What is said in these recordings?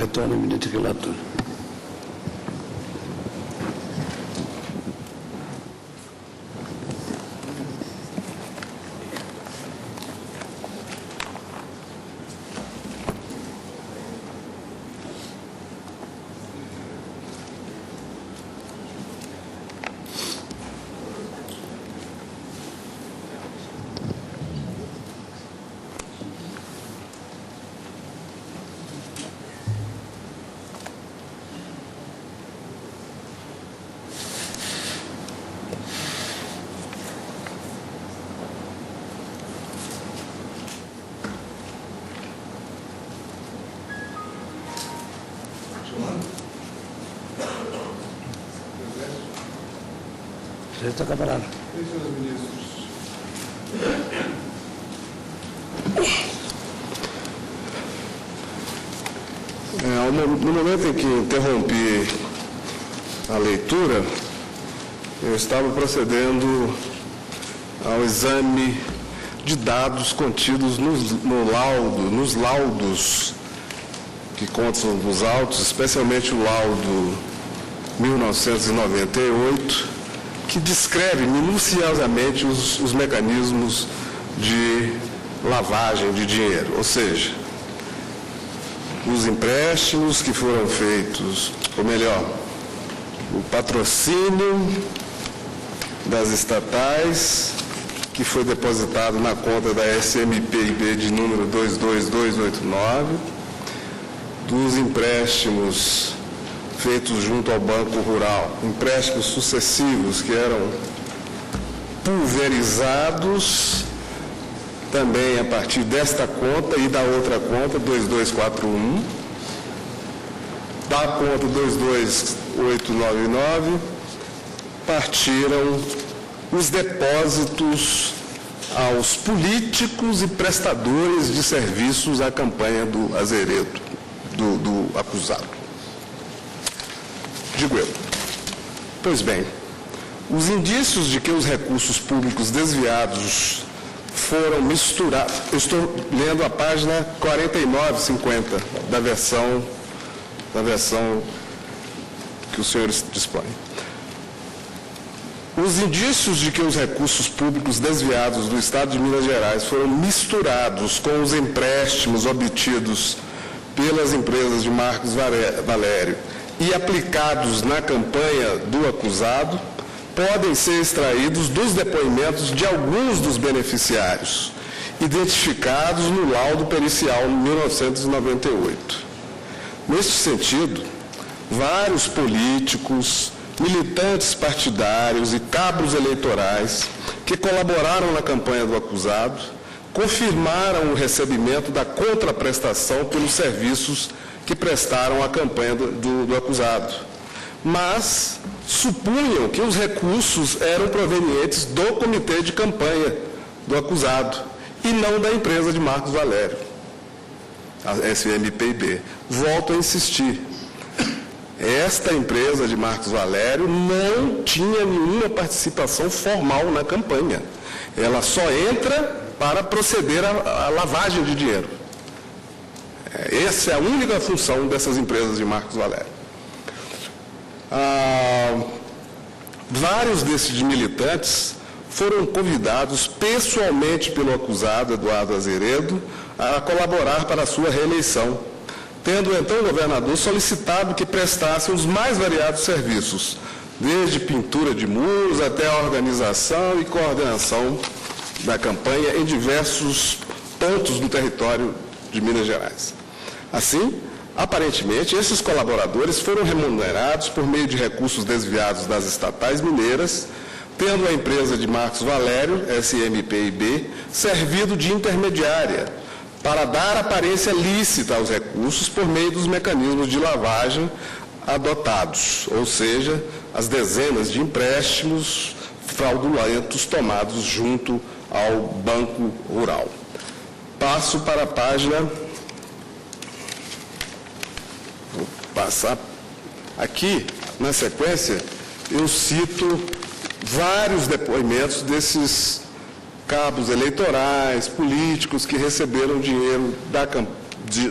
Retorno ao eminente relator. Está camarada. No momento em que interrompi a leitura, eu estava procedendo ao exame de dados contidos nos laudos que constam dos autos, especialmente o laudo 1998, que descreve minuciosamente os mecanismos de lavagem de dinheiro, ou seja, os empréstimos que foram feitos, ou melhor, o patrocínio das estatais que foi depositado na conta da SMPIB de número 22289, dos empréstimos feitos junto ao Banco Rural, empréstimos sucessivos que eram pulverizados também a partir desta conta e da outra conta, 2241, da conta 22899, partiram os depósitos aos políticos e prestadores de serviços à campanha do Azeredo, do acusado. Digo eu. Pois bem, os indícios de que os recursos públicos desviados foram misturados... Eu estou lendo a página 4950 da versão que os senhores dispõem. Os indícios de que os recursos públicos desviados do Estado de Minas Gerais foram misturados com os empréstimos obtidos pelas empresas de Marcos Valério e aplicados na campanha do acusado, podem ser extraídos dos depoimentos de alguns dos beneficiários, identificados no laudo pericial 1998. Neste sentido, vários políticos, militantes partidários e cabos eleitorais que colaboraram na campanha do acusado confirmaram o recebimento da contraprestação pelos serviços que prestaram à campanha do acusado, mas supunham que os recursos eram provenientes do comitê de campanha do acusado e não da empresa de Marcos Valério, a SMPIB. Volto a insistir, esta empresa de Marcos Valério não tinha nenhuma participação formal na campanha. Ela só entra para proceder à lavagem de dinheiro. Essa é a única função dessas empresas de Marcos Valério. Vários desses militantes foram convidados pessoalmente pelo acusado, Eduardo Azeredo, a colaborar para a sua reeleição, tendo então o governador solicitado que prestassem os mais variados serviços, desde pintura de muros até a organização e coordenação da campanha em diversos pontos do território de Minas Gerais. Assim, aparentemente, esses colaboradores foram remunerados por meio de recursos desviados das estatais mineiras, tendo a empresa de Marcos Valério, SMPIB, servido de intermediária para dar aparência lícita aos recursos por meio dos mecanismos de lavagem adotados, ou seja, as dezenas de empréstimos fraudulentos tomados junto ao Banco Rural. Passo para a página... Vou passar aqui, na sequência, eu cito vários depoimentos desses cabos eleitorais, políticos que receberam dinheiro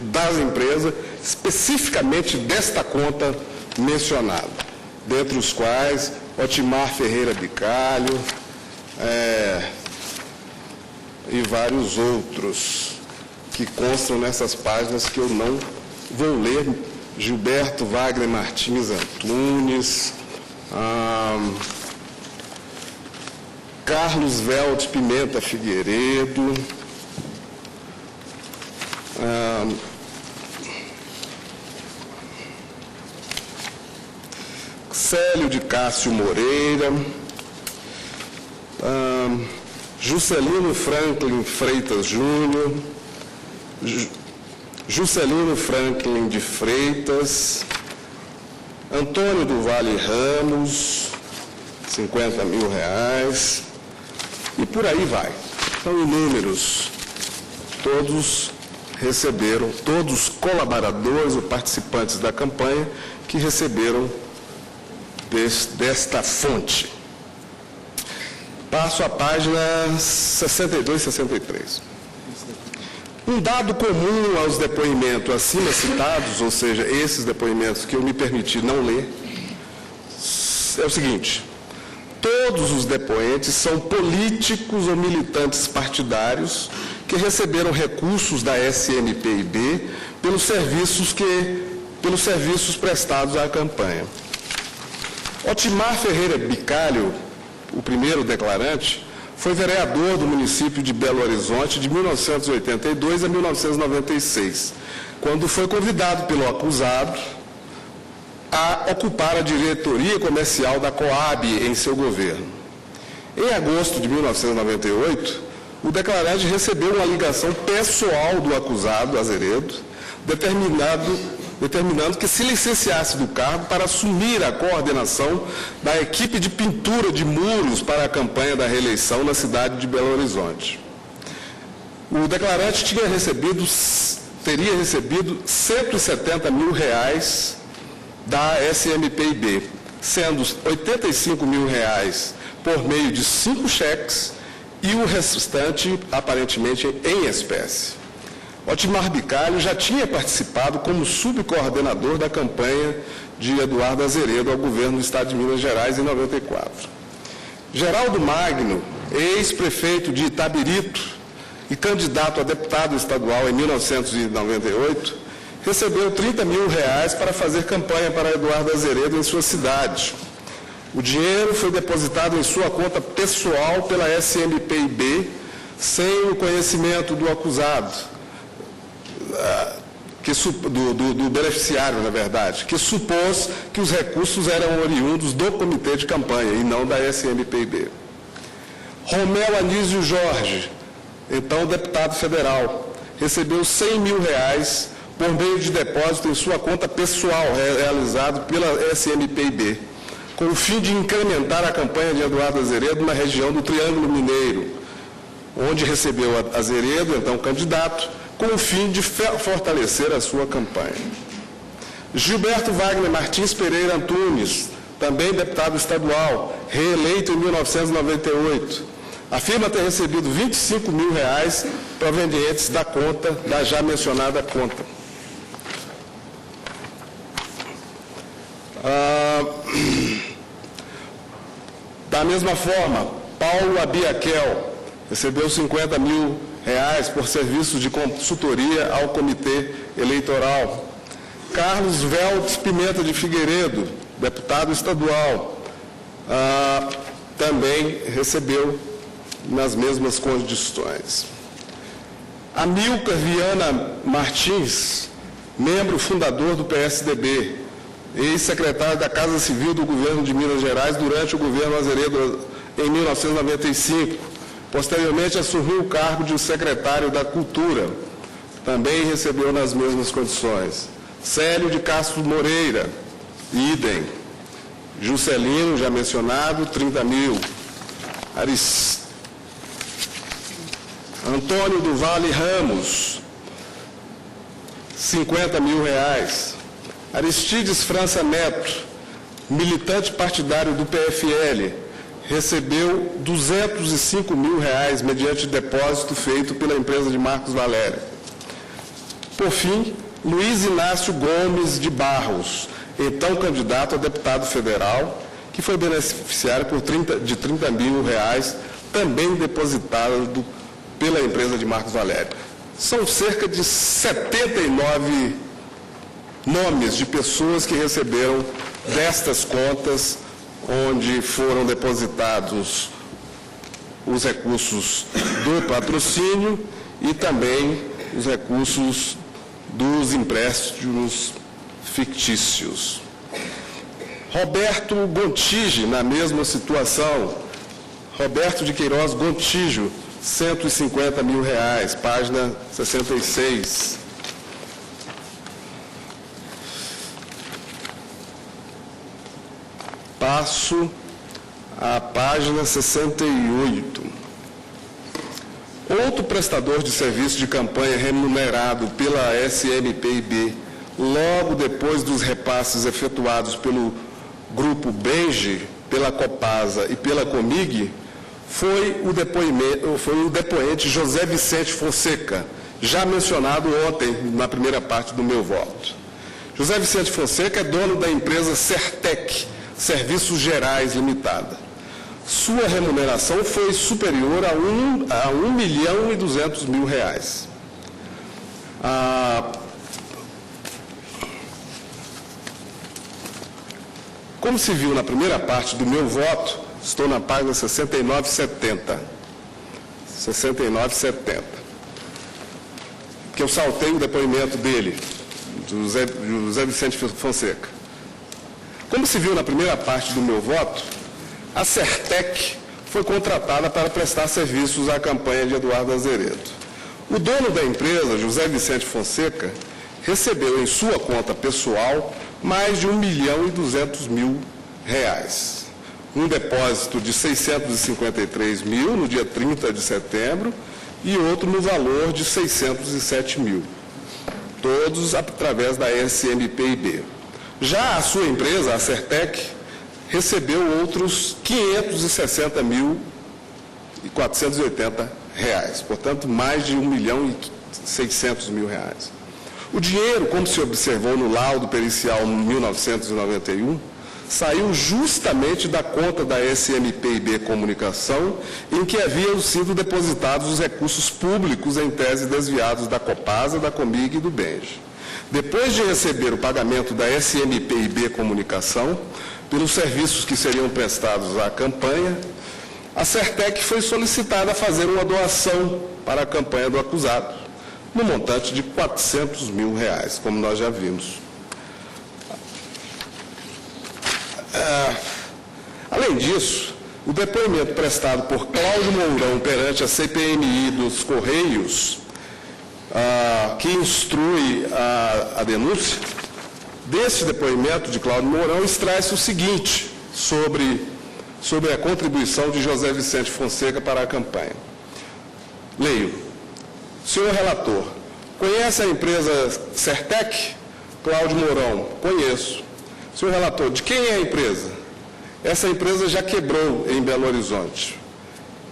das empresas especificamente desta conta mencionada, dentre os quais Otimar Ferreira Bicalho e vários outros que constam nessas páginas que eu não vou ler. Gilberto Wagner Martins Antunes, Carlos Velde Pimenta Figueiredo, Célio de Cássio Moreira, Juscelino Franklin Freitas Júnior, Juscelino Franklin de Freitas, Antônio do Vale Ramos, R$50 mil, e por aí vai. São inúmeros. Todos receberam, todos colaboradores ou participantes da campanha que receberam desta fonte. Passo à página 62 e 63. Um dado comum aos depoimentos acima citados, ou seja, esses depoimentos que eu me permiti não ler, é o seguinte: todos os depoentes são políticos ou militantes partidários que receberam recursos da SMPIB pelos serviços prestados à campanha. Otimar Ferreira Bicalho, o primeiro declarante, foi vereador do município de Belo Horizonte de 1982 a 1996, quando foi convidado pelo acusado a ocupar a diretoria comercial da Coab em seu governo. Em agosto de 1998, o declarante recebeu uma ligação pessoal do acusado, Azeredo, determinando que se licenciasse do cargo para assumir a coordenação da equipe de pintura de muros para a campanha da reeleição na cidade de Belo Horizonte. O declarante teria recebido R$170 mil da SMPIB, sendo R$85 mil por meio de 5 cheques e o restante, aparentemente, em espécie. Otimar Bicalho já tinha participado como subcoordenador da campanha de Eduardo Azeredo ao governo do Estado de Minas Gerais em 94. Geraldo Magno, ex-prefeito de Itabirito e candidato a deputado estadual em 1998, recebeu R$30 mil para fazer campanha para Eduardo Azeredo em sua cidade. O dinheiro foi depositado em sua conta pessoal pela SMPIB, sem o conhecimento do acusado, do beneficiário, na verdade, que supôs que os recursos eram oriundos do comitê de campanha e não da SMPIB. Romeu Anísio Jorge, então deputado federal, recebeu R$100 mil por meio de depósito em sua conta pessoal, realizado pela SMPIB, com o fim de incrementar a campanha de Eduardo Azeredo na região do Triângulo Mineiro, onde recebeu Azeredo, então candidato, com o fim de fortalecer a sua campanha. Gilberto Wagner Martins Pereira Antunes, também deputado estadual, reeleito em 1998, afirma ter recebido R$25 mil provenientes da já mencionada conta. Da mesma forma, Paulo Abiaquel recebeu R$50 mil por serviços de consultoria ao comitê eleitoral. Carlos Velde Pimenta de Figueiredo, deputado estadual, também recebeu nas mesmas condições. Amilcar Viana Martins, membro fundador do PSDB, ex-secretário da Casa Civil do governo de Minas Gerais durante o governo Azeredo em 1995, posteriormente assumiu o cargo de secretário da Cultura, também recebeu nas mesmas condições. Célio de Castro Moreira, idem. Juscelino, já mencionado, R$30 mil. Antônio do Vale Ramos, R$50 mil. Aristides França Neto, militante partidário do PFL, recebeu R$205 mil mediante depósito feito pela empresa de Marcos Valério. Por fim, Luiz Inácio Gomes de Barros, então candidato a deputado federal, que foi beneficiário de R$30 mil, também depositado pela empresa de Marcos Valério. São cerca de 79 nomes de pessoas que receberam destas contas, onde foram depositados os recursos do patrocínio e também os recursos dos empréstimos fictícios. Roberto Gontijo, na mesma situação. Roberto de Queiroz Gontijo, R$150 mil, página 66. Passo à página 68. Outro prestador de serviço de campanha remunerado pela SMPIB, logo depois dos repasses efetuados pelo Grupo Benji, pela Copasa e pela Comig, foi o depoente José Vicente Fonseca, já mencionado ontem na primeira parte do meu voto. José Vicente Fonseca é dono da empresa Sertec, Serviços Gerais Limitada. Sua remuneração foi superior a R$1.200.000. Como se viu na primeira parte do meu voto, estou na página 69 e 70. 69 e 70. Que eu saltei o depoimento dele, José Vicente Fonseca. Como se viu na primeira parte do meu voto, a Sertec foi contratada para prestar serviços à campanha de Eduardo Azeredo. O dono da empresa, José Vicente Fonseca, recebeu em sua conta pessoal mais de R$1.200.000. Um depósito de R$653 mil no dia 30 de setembro e outro no valor de R$607 mil. Todos através da SMPIB. Já a sua empresa, a Sertec, recebeu outros R$560.480, portanto, mais de R$1.600.000. O dinheiro, como se observou no laudo pericial 1991, saiu justamente da conta da SMPIB Comunicação, em que haviam sido depositados os recursos públicos em tese desviados da Copasa, da Comig e do Benji. Depois de receber o pagamento da SMPIB Comunicação, pelos serviços que seriam prestados à campanha, a Sertec foi solicitada a fazer uma doação para a campanha do acusado, no montante de R$400 mil, como nós já vimos. Além disso, o depoimento prestado por Cláudio Mourão perante a CPMI dos Correios, que instrui a denúncia, desse depoimento de Cláudio Mourão extrai-se o seguinte sobre a contribuição de José Vicente Fonseca para a campanha. Leio. Senhor relator, conhece a empresa Sertec? Cláudio Mourão, conheço. Senhor relator, de quem é a empresa? Essa empresa já quebrou em Belo Horizonte.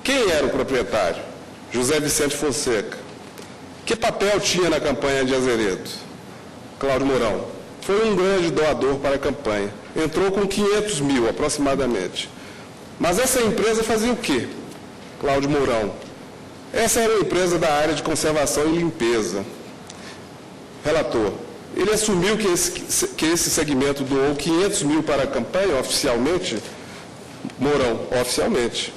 Quem era o proprietário? José Vicente Fonseca. Que papel tinha na campanha de Azeredo? Cláudio Mourão, foi um grande doador para a campanha. Entrou com R$500 mil, aproximadamente. Mas essa empresa fazia o quê? Cláudio Mourão, essa era uma empresa da área de conservação e limpeza. Relator, ele assumiu que esse segmento doou R$500 mil para a campanha, oficialmente? Mourão, oficialmente.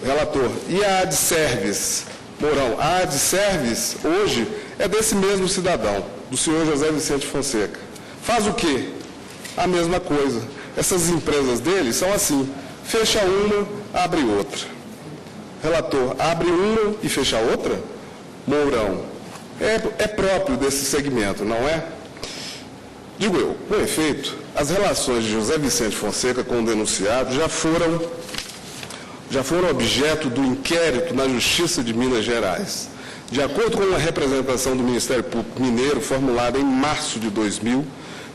Relator, e a Adservice? Mourão, a Adservice, hoje, é desse mesmo cidadão, do senhor José Vicente Fonseca. Faz o quê? A mesma coisa. Essas empresas dele são assim, fecha uma, abre outra. Relator, abre uma e fecha outra? Mourão, é próprio desse segmento, não é? Digo eu, com efeito, as relações de José Vicente Fonseca com o denunciado já foram objeto do inquérito na Justiça de Minas Gerais. De acordo com uma representação do Ministério Público Mineiro, formulada em março de 2000,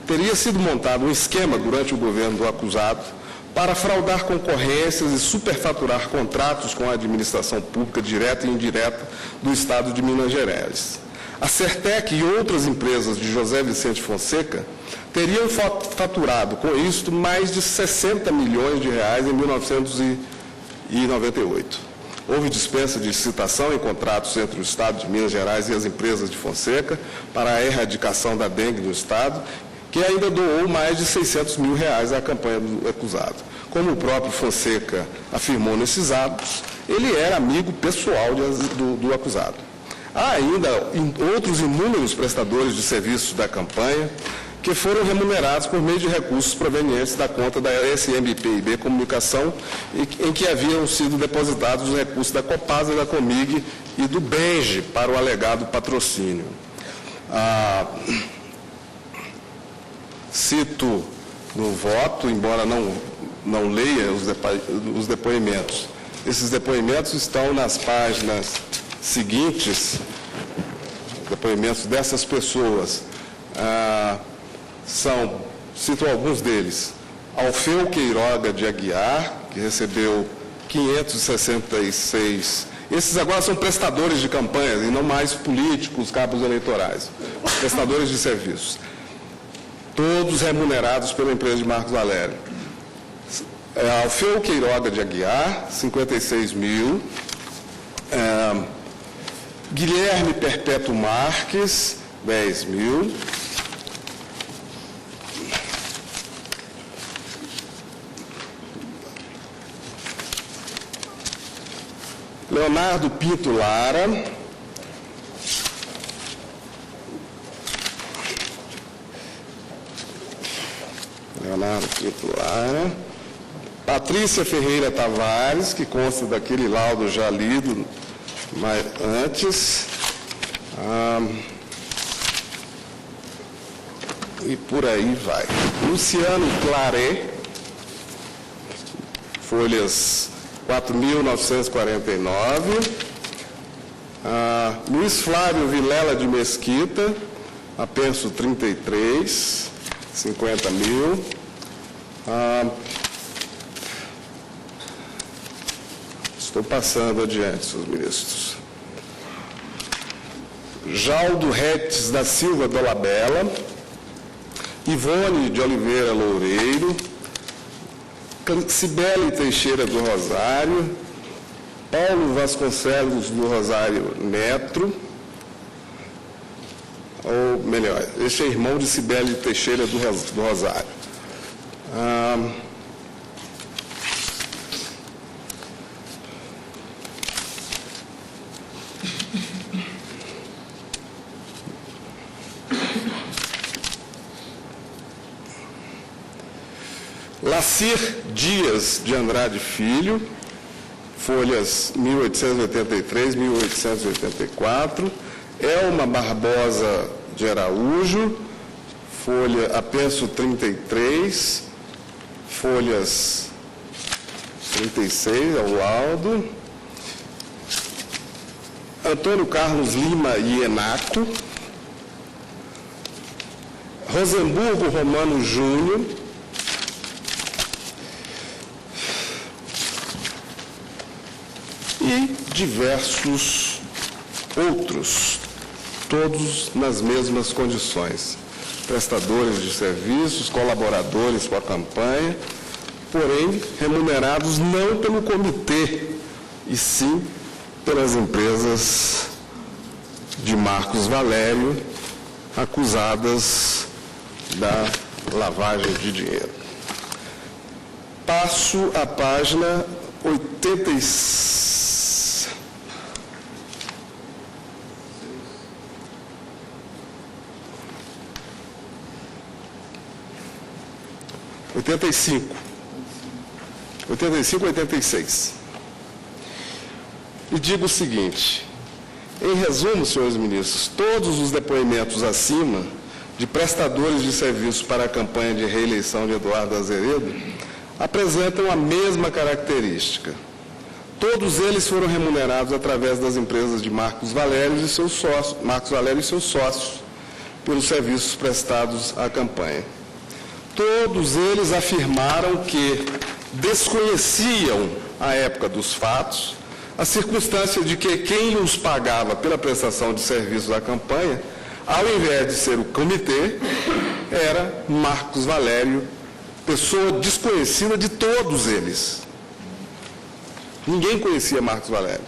teria sido montado um esquema durante o governo do acusado para fraudar concorrências e superfaturar contratos com a administração pública direta e indireta do Estado de Minas Gerais. A Certec e outras empresas de José Vicente Fonseca teriam faturado com isto mais de 60 milhões de reais em 1998. Houve dispensa de licitação em contratos entre o Estado de Minas Gerais e as empresas de Fonseca para a erradicação da dengue no Estado, que ainda doou mais de 600 mil reais à campanha do acusado. Como o próprio Fonseca afirmou nesses atos, ele era amigo pessoal do acusado. Há ainda outros inúmeros prestadores de serviços da campanha que foram remunerados por meio de recursos provenientes da conta da SMPIB Comunicação, em que haviam sido depositados os recursos da Copasa, da Comig e do Benge para o alegado patrocínio. Cito no voto, embora não leia os depoimentos. Esses depoimentos estão nas páginas seguintes, depoimentos dessas pessoas. Cito alguns deles. Alfeu Queiroga de Aguiar, que recebeu 566. Esses agora são prestadores de campanhas e não mais políticos, cabos eleitorais. Prestadores de serviços. Todos remunerados pela empresa de Marcos Valério. Alfeu Queiroga de Aguiar, 56 mil. Guilherme Perpétuo Marques, 10 mil. Leonardo Pinto Lara. Patrícia Ferreira Tavares, que consta daquele laudo já lido antes. E por aí vai. Luciano Claret, folhas 4.949. Luiz Flávio Vilela de Mesquita, apenso 33, 50 mil. Estou passando adiante, senhores ministros. Jaldo Retes da Silva Dolabella, Ivone de Oliveira Loureiro, Cibele Teixeira do Rosário, Paulo Vasconcelos do Rosário Neto, ou melhor, este é irmão de Cibele Teixeira do Rosário. Lacir Dias de Andrade Filho, folhas 1883, 1884. Elma Barbosa de Araújo, folha apenso 33, folhas 36 ao laudo. Antônio Carlos Lima Ienaco. Rosemburgo Romano Júnior. E diversos outros, todos nas mesmas condições. Prestadores de serviços, colaboradores com a campanha, porém remunerados não pelo comitê, e sim pelas empresas de Marcos Valério, acusadas da lavagem de dinheiro. Passo à página 86. 85 e 86. E digo o seguinte: em resumo, senhores ministros, todos os depoimentos acima de prestadores de serviços para a campanha de reeleição de Eduardo Azeredo apresentam a mesma característica. Todos eles foram remunerados através das empresas de Marcos Valério e seus sócios pelos serviços prestados à campanha. Todos eles afirmaram que desconheciam, à época dos fatos, a circunstância de que quem os pagava pela prestação de serviços da campanha, ao invés de ser o comitê, era Marcos Valério, pessoa desconhecida de todos eles. Ninguém conhecia Marcos Valério.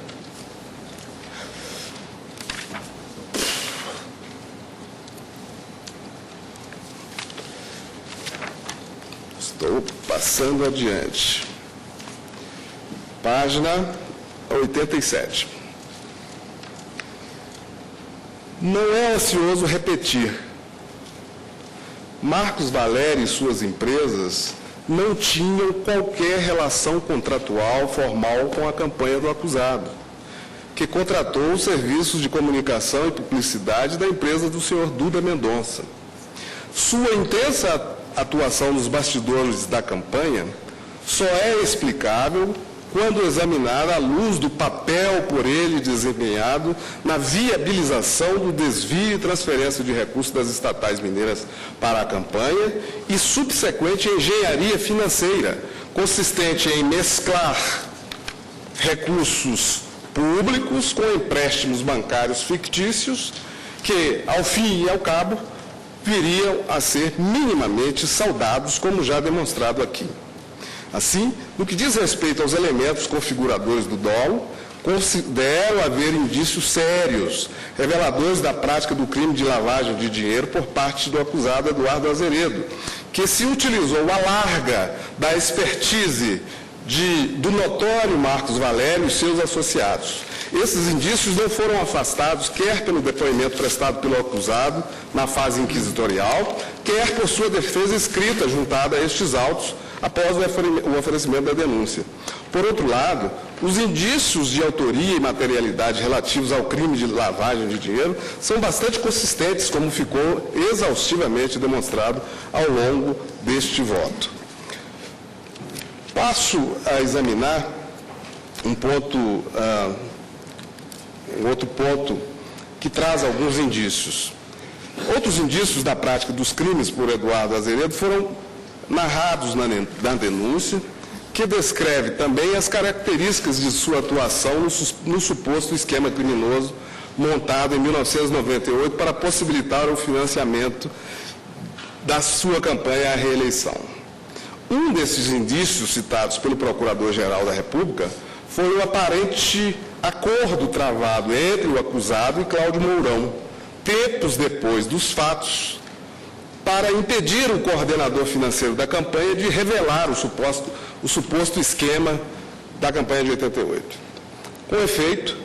Estou passando adiante. Página 87. Não é ocioso repetir. Marcos Valério e suas empresas não tinham qualquer relação contratual formal com a campanha do acusado, que contratou os serviços de comunicação e publicidade da empresa do senhor Duda Mendonça. Sua intensa atuação nos bastidores da campanha só é explicável quando examinada à luz do papel por ele desempenhado na viabilização do desvio e transferência de recursos das estatais mineiras para a campanha e subsequente engenharia financeira, consistente em mesclar recursos públicos com empréstimos bancários fictícios que, ao fim e ao cabo, viriam a ser minimamente saudados, como já demonstrado aqui. Assim, no que diz respeito aos elementos configuradores do dolo, considero haver indícios sérios, reveladores da prática do crime de lavagem de dinheiro por parte do acusado Eduardo Azeredo, que se utilizou à larga da expertise do notório Marcos Valério e seus associados. Esses indícios não foram afastados quer pelo depoimento prestado pelo acusado na fase inquisitorial, quer por sua defesa escrita juntada a estes autos após o oferecimento da denúncia. Por outro lado, os indícios de autoria e materialidade relativos ao crime de lavagem de dinheiro são bastante consistentes, como ficou exaustivamente demonstrado ao longo deste voto. Passo a examinar outro ponto que traz alguns indícios. Outros indícios da prática dos crimes por Eduardo Azeredo foram narrados na denúncia, que descreve também as características de sua atuação no suposto esquema criminoso montado em 1998 para possibilitar o financiamento da sua campanha à reeleição. Um desses indícios citados pelo Procurador-Geral da República foi o aparente acordo travado entre o acusado e Cláudio Mourão, tempos depois dos fatos, para impedir o coordenador financeiro da campanha de revelar o suposto esquema da campanha de 88. Com efeito,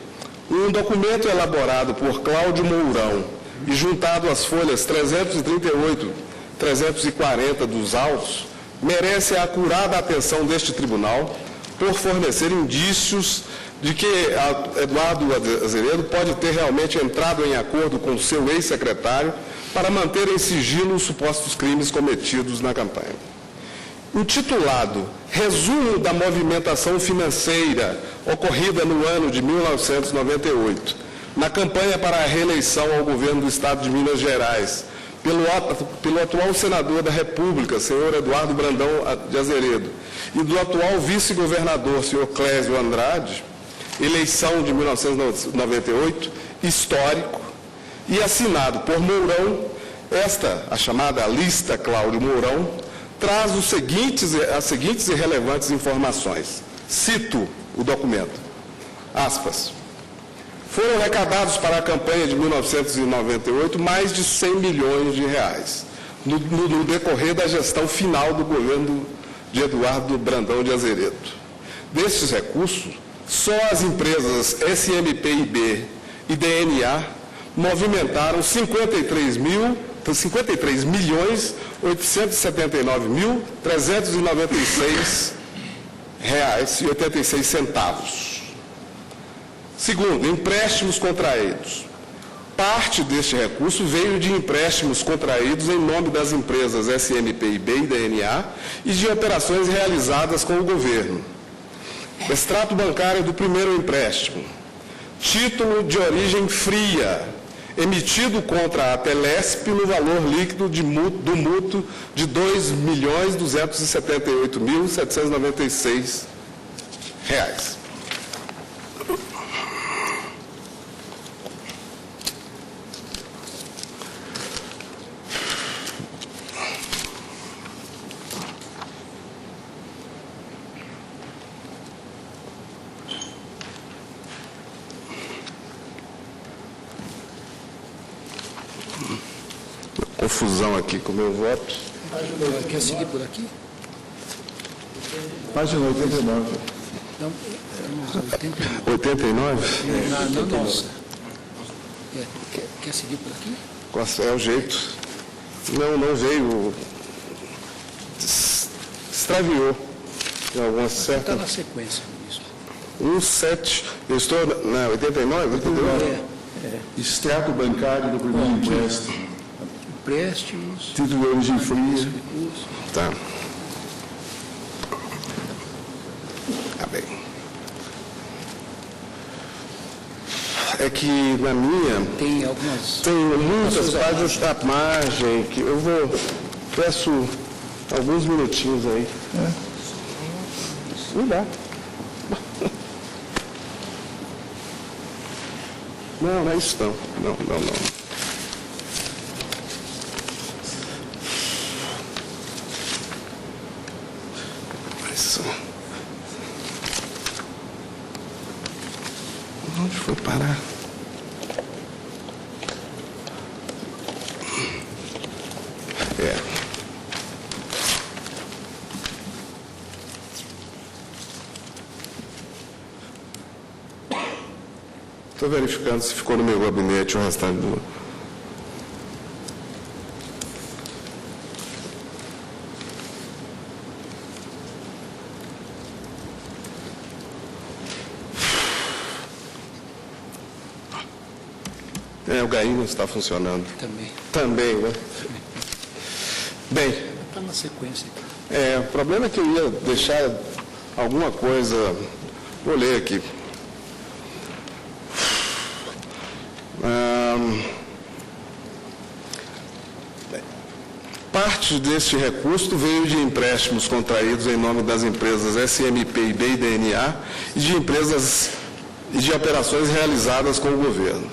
um documento elaborado por Cláudio Mourão e juntado às folhas 338, 340 dos autos, merece a acurada atenção deste tribunal por fornecer indícios de que Eduardo Azeredo pode ter realmente entrado em acordo com seu ex-secretário para manter em sigilo os supostos crimes cometidos na campanha. Intitulado Resumo da Movimentação Financeira ocorrida no ano de 1998, na campanha para a reeleição ao governo do Estado de Minas Gerais, pelo atual senador da República, senhor Eduardo Brandão de Azeredo, e do atual vice-governador, senhor Clésio Andrade, eleição de 1998, histórico, e assinado por Mourão, a chamada lista Cláudio Mourão, traz as seguintes e relevantes informações. Cito o documento. Aspas. Foram arrecadados para a campanha de 1998 mais de 100 milhões de reais, no decorrer da gestão final do governo de Eduardo Brandão de Azeredo. Destes recursos, só as empresas SMPIB e DNA movimentaram 53.879.396 reais e 86 centavos. Segundo, empréstimos contraídos. Parte deste recurso veio de empréstimos contraídos em nome das empresas SMPIB e DNA e de operações realizadas com o governo. Extrato bancário do primeiro empréstimo. Título de origem fria, emitido contra a Telesp no valor líquido do mútuo de R$ 2.278.796. confusão aqui com o meu voto. Quer seguir por aqui? Página 89. Não, 89. 89? Na nossa. Quer seguir por aqui? É o jeito. Não veio. Extraviou. Em alguma certa. Está na sequência, ministro. 17. Eu estou na 89? 89? Extrato bancário do primeiro empréstimo. Empréstimos. Título de origem fria. Recursos. Tá. Tá bem. É que na minha Tem algumas. tem muitas páginas à margem que eu peço alguns minutinhos aí. Não dá. Não é isso não. Não. Mas, onde foi parar? Estou verificando se ficou no meu gabinete o restante do... O GAI não está funcionando. Também, né? Bem... Está na sequência aqui. O problema é que eu ia deixar alguma coisa... Vou ler aqui. Parte deste recurso veio de empréstimos contraídos em nome das empresas SMPIB e DNA e de empresas e de operações realizadas com o governo.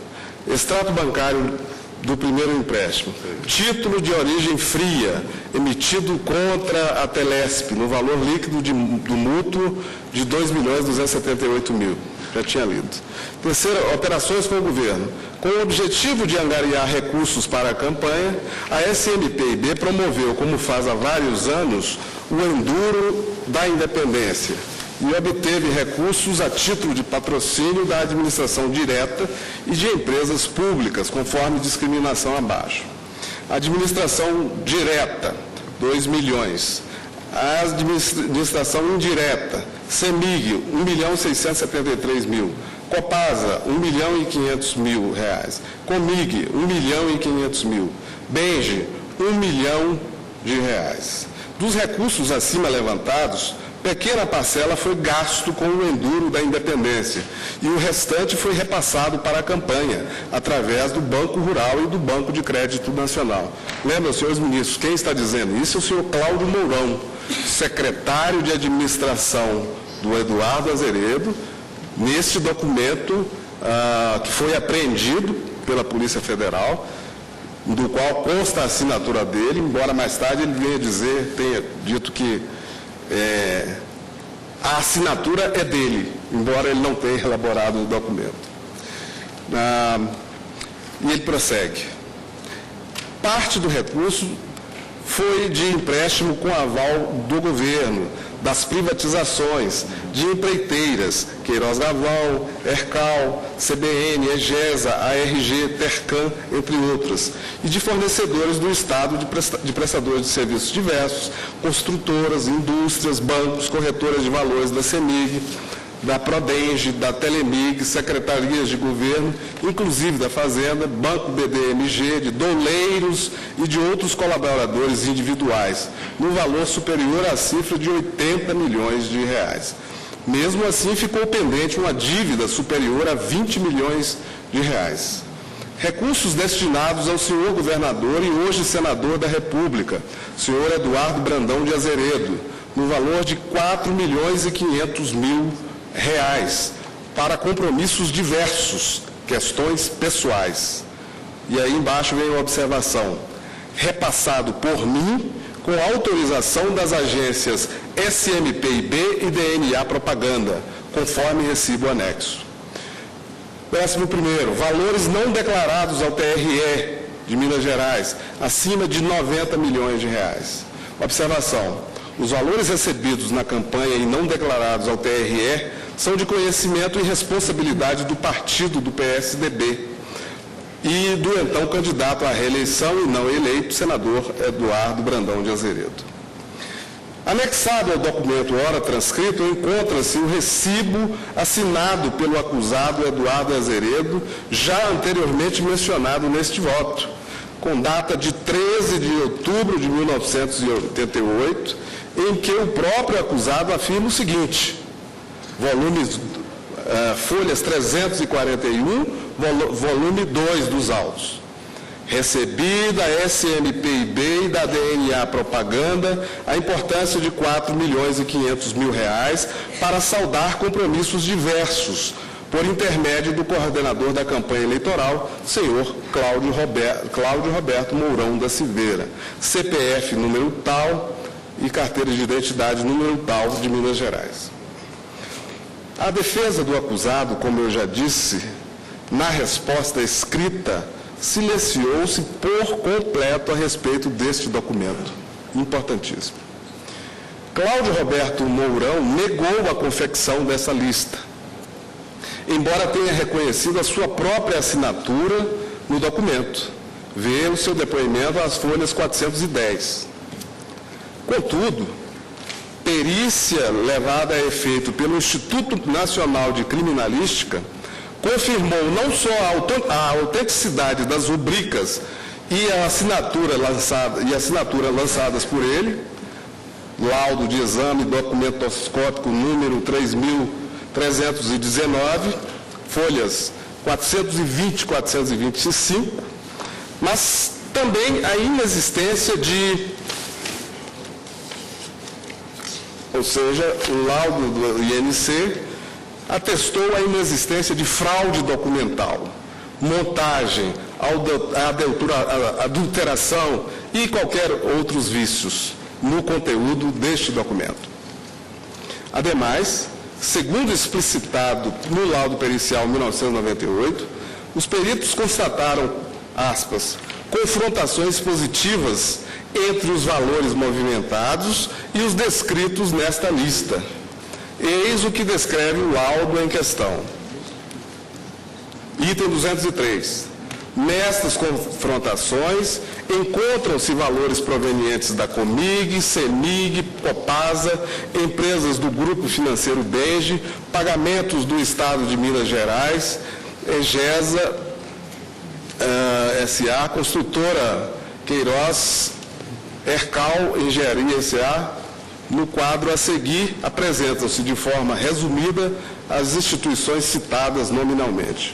Extrato bancário do primeiro empréstimo. Título de origem fria, emitido contra a Telesp, no valor líquido do mútuo de R$ 2.278.000. Já tinha lido. Terceira, operações com o governo. Com o objetivo de angariar recursos para a campanha, a SMPIB promoveu, como faz há vários anos, o Enduro da Independência e obteve recursos a título de patrocínio da administração direta e de empresas públicas, conforme discriminação abaixo. Administração direta, 2 milhões. A administração indireta, CEMIG, 1.673.000. Copasa, R$ 1.500.000. Comig, R$ 1.500.000. Benge, R$ 1 milhão. Dos recursos acima levantados, pequena parcela foi gasto com o Enduro da Independência e o restante foi repassado para a campanha, através do Banco Rural e do Banco de Crédito Nacional. Lembram, senhores ministros, quem está dizendo isso é o senhor Cláudio Mourão, secretário de Administração do Eduardo Azeredo, neste documento que foi apreendido pela Polícia Federal, do qual consta a assinatura dele, embora mais tarde ele tenha dito que a assinatura é dele, embora ele não tenha elaborado o documento. E ele prossegue. Parte do recurso foi de empréstimo com aval do governo, das privatizações, de empreiteiras, Queiroz Gavão, Ercal, CBN, EGESA, ARG, Tercan, entre outras, e de fornecedores do Estado de prestadores de serviços diversos, construtoras, indústrias, bancos, corretoras de valores da CEMIG, da Prodenge, da Telemig, secretarias de governo, inclusive da Fazenda, Banco BDMG, de doleiros e de outros colaboradores individuais, no valor superior à cifra de 80 milhões de reais. Mesmo assim, ficou pendente uma dívida superior a 20 milhões de reais. Recursos destinados ao senhor governador e hoje senador da República, senhor Eduardo Brandão de Azeredo, no valor de 4.500.000 reais, para compromissos diversos, questões pessoais. E aí embaixo vem a observação. Repassado por mim, com autorização das agências SMPIB e DNA Propaganda, conforme recibo anexo. 11º, valores não declarados ao TRE de Minas Gerais, acima de 90 milhões de reais. Observação: os valores recebidos na campanha e não declarados ao TRE são de conhecimento e responsabilidade do partido do PSDB e do então candidato à reeleição e não eleito, senador Eduardo Brandão de Azeredo. Anexado ao documento ora transcrito, encontra-se o recibo assinado pelo acusado Eduardo Azeredo, já anteriormente mencionado neste voto, com data de 13 de outubro de 1988, em que o próprio acusado afirma o seguinte: folhas 341, volume 2 dos autos. Recebi da SMPIB e da DNA Propaganda a importância de R$ 4.500.000 para saldar compromissos diversos, por intermédio do coordenador da campanha eleitoral, senhor Cláudio Roberto Mourão da Silveira, CPF número tal e carteira de identidade número tal de Minas Gerais. A defesa do acusado, como eu já disse, na resposta escrita, silenciou-se por completo a respeito deste documento. Importantíssimo. Cláudio Roberto Mourão negou a confecção dessa lista, embora tenha reconhecido a sua própria assinatura no documento. Vê o seu depoimento às folhas 410. Contudo, perícia levada a efeito pelo Instituto Nacional de Criminalística confirmou não só a autenticidade das rubricas e a assinatura lançadas por ele, laudo de exame documentoscópico número 3.319, folhas 420 e 425, mas também a inexistência ou seja, o laudo do INC atestou a inexistência de fraude documental, montagem, adulteração e qualquer outros vícios no conteúdo deste documento. Ademais, segundo explicitado no laudo pericial 1998, os peritos constataram, aspas, confrontações positivas entre os valores movimentados e os descritos nesta lista. Eis o que descreve o laudo em questão. Item 203. Nestas confrontações, encontram-se valores provenientes da Comig, Semig, Copasa, empresas do Grupo Financeiro Benji, pagamentos do Estado de Minas Gerais, EGESA, SA, Construtora Queiroz, Ercal Engenharia SA. No quadro a seguir, apresentam-se de forma resumida as instituições citadas nominalmente.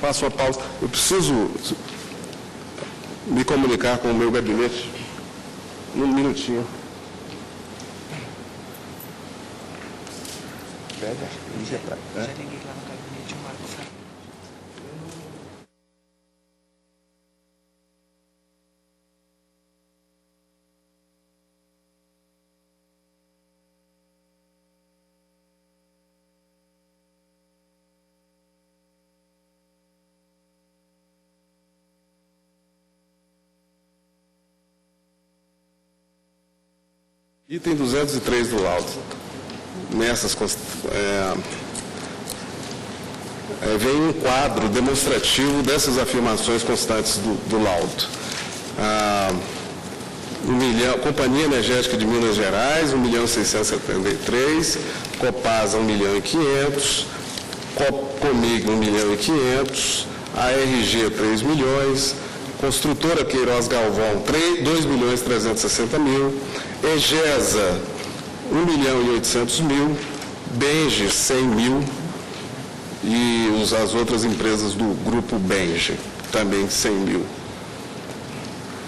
Faço uma pausa. Eu preciso me comunicar com o meu gabinete. Um minutinho. Já liguei lá no gabinete, o Marco sabe. Item 203 do laudo. Nessas vem um quadro demonstrativo dessas afirmações constantes do laudo. Companhia Energética de Minas Gerais, 1.673.000, Copasa, 1.500.000, Comig, 1.500.000, ARG, 3 milhões, Construtora Queiroz Galvão, 2.360.000, EGESA, 1.800.000, Benji, 100.000 e as outras empresas do Grupo Benji, também 100.000.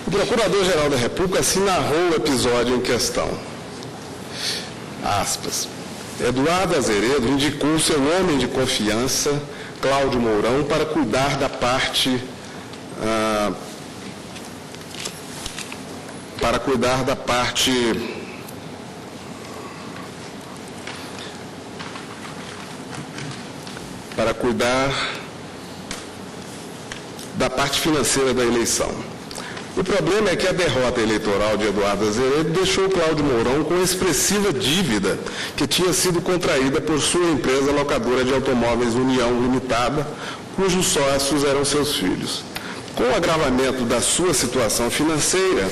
O Procurador-Geral da República assim narrou o episódio em questão. Aspas. Eduardo Azeredo indicou seu homem de confiança, Cláudio Mourão, para cuidar da parte financeira da eleição. O problema é que a derrota eleitoral de Eduardo Azeredo deixou Cláudio Mourão com expressiva dívida que tinha sido contraída por sua empresa locadora de automóveis União Limitada, cujos sócios eram seus filhos. Com o agravamento da sua situação financeira,